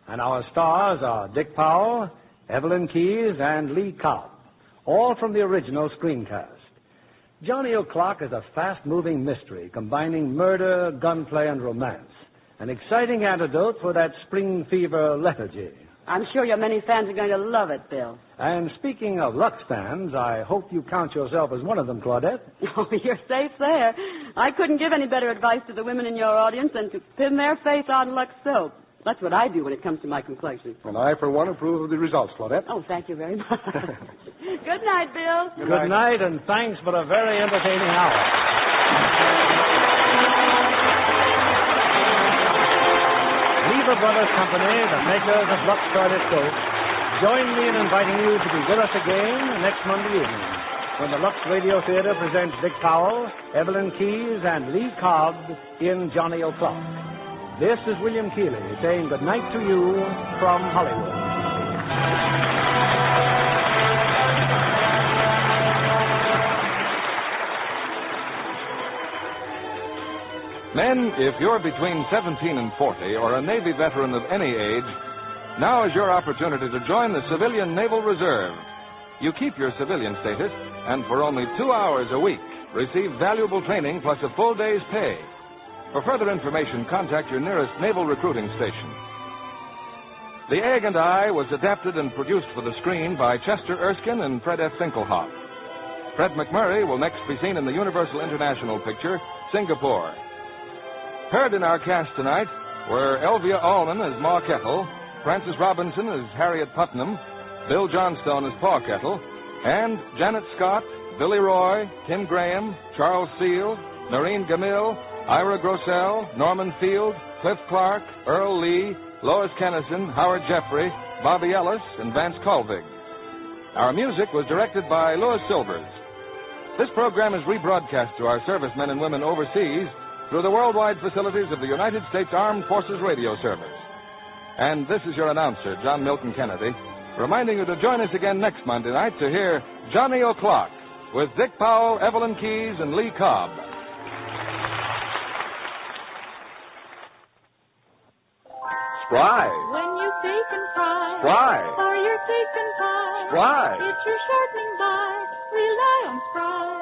And our stars are Dick Powell, Evelyn Keyes, and Lee Cobb, all from the original screencast. Johnny O'Clock is a fast-moving mystery combining murder, gunplay, and romance, an exciting antidote for that spring fever lethargy. I'm sure your many fans are going to love it, Bill. And speaking of Lux fans, I hope you count yourself as one of them, Claudette. Oh, you're safe there. I couldn't give any better advice to the women in your audience than to pin their faith on Lux soap. That's what I do when it comes to my complexion. And I, for one, approve of the results, Claudette. Oh, thank you very much. Good night, Bill. Good night, and thanks for a very entertaining hour. Lever Brothers Company, the makers of Lux Toilet Soap, join me in inviting you to be with us again next Monday evening when the Lux Radio Theater presents Dick Powell, Evelyn Keyes, and Lee Cobb in Johnny O'Clock. This is William Keeley saying good night to you from Hollywood. Men, if you're between 17 and 40 or a Navy veteran of any age, now is your opportunity to join the Civilian Naval Reserve. You keep your civilian status, and for only 2 hours a week, receive valuable training plus a full day's pay. For further information, contact your nearest naval recruiting station. The Egg and I was adapted and produced for the screen by Chester Erskine and Fred F. Finklehoffe. Fred MacMurray will next be seen in the Universal International picture, Singapore. Heard in our cast tonight were Elvia Allman as Ma Kettle, Frances Robinson as Harriet Putnam, Bill Johnstone as Pa Kettle, and Janet Scott, Billy Roy, Tim Graham, Charles Seal, Noreen Gamil, Ira Grossell, Norman Field, Cliff Clark, Earl Lee, Lois Kennison, Howard Jeffrey, Bobby Ellis, and Vance Colvig. Our music was directed by Louis Silvers. This program is rebroadcast to our servicemen and women overseas through the worldwide facilities of the United States Armed Forces Radio Service. And this is your announcer, John Milton Kennedy, reminding you to join us again next Monday night to hear Johnny O'Clock with Dick Powell, Evelyn Keyes, and Lee Cobb. Spry. When you bake and fry. Spry. For your cake and pie. Spry. It's your shortening by. Rely on Spry.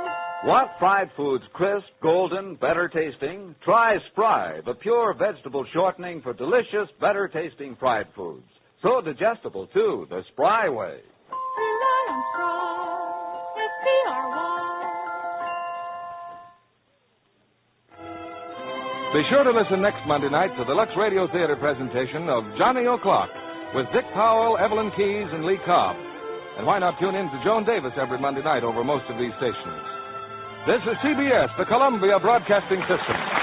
Want fried foods crisp, golden, better tasting? Try Spry, the pure vegetable shortening for delicious, better tasting fried foods. So digestible, too, the Spry way. Rely on Spry. S-P-R-Y. Be sure to listen next Monday night to the Lux Radio Theater presentation of Johnny O'Clock with Dick Powell, Evelyn Keyes, and Lee Cobb. And why not tune in to Joan Davis every Monday night over most of these stations? This is CBS, the Columbia Broadcasting System.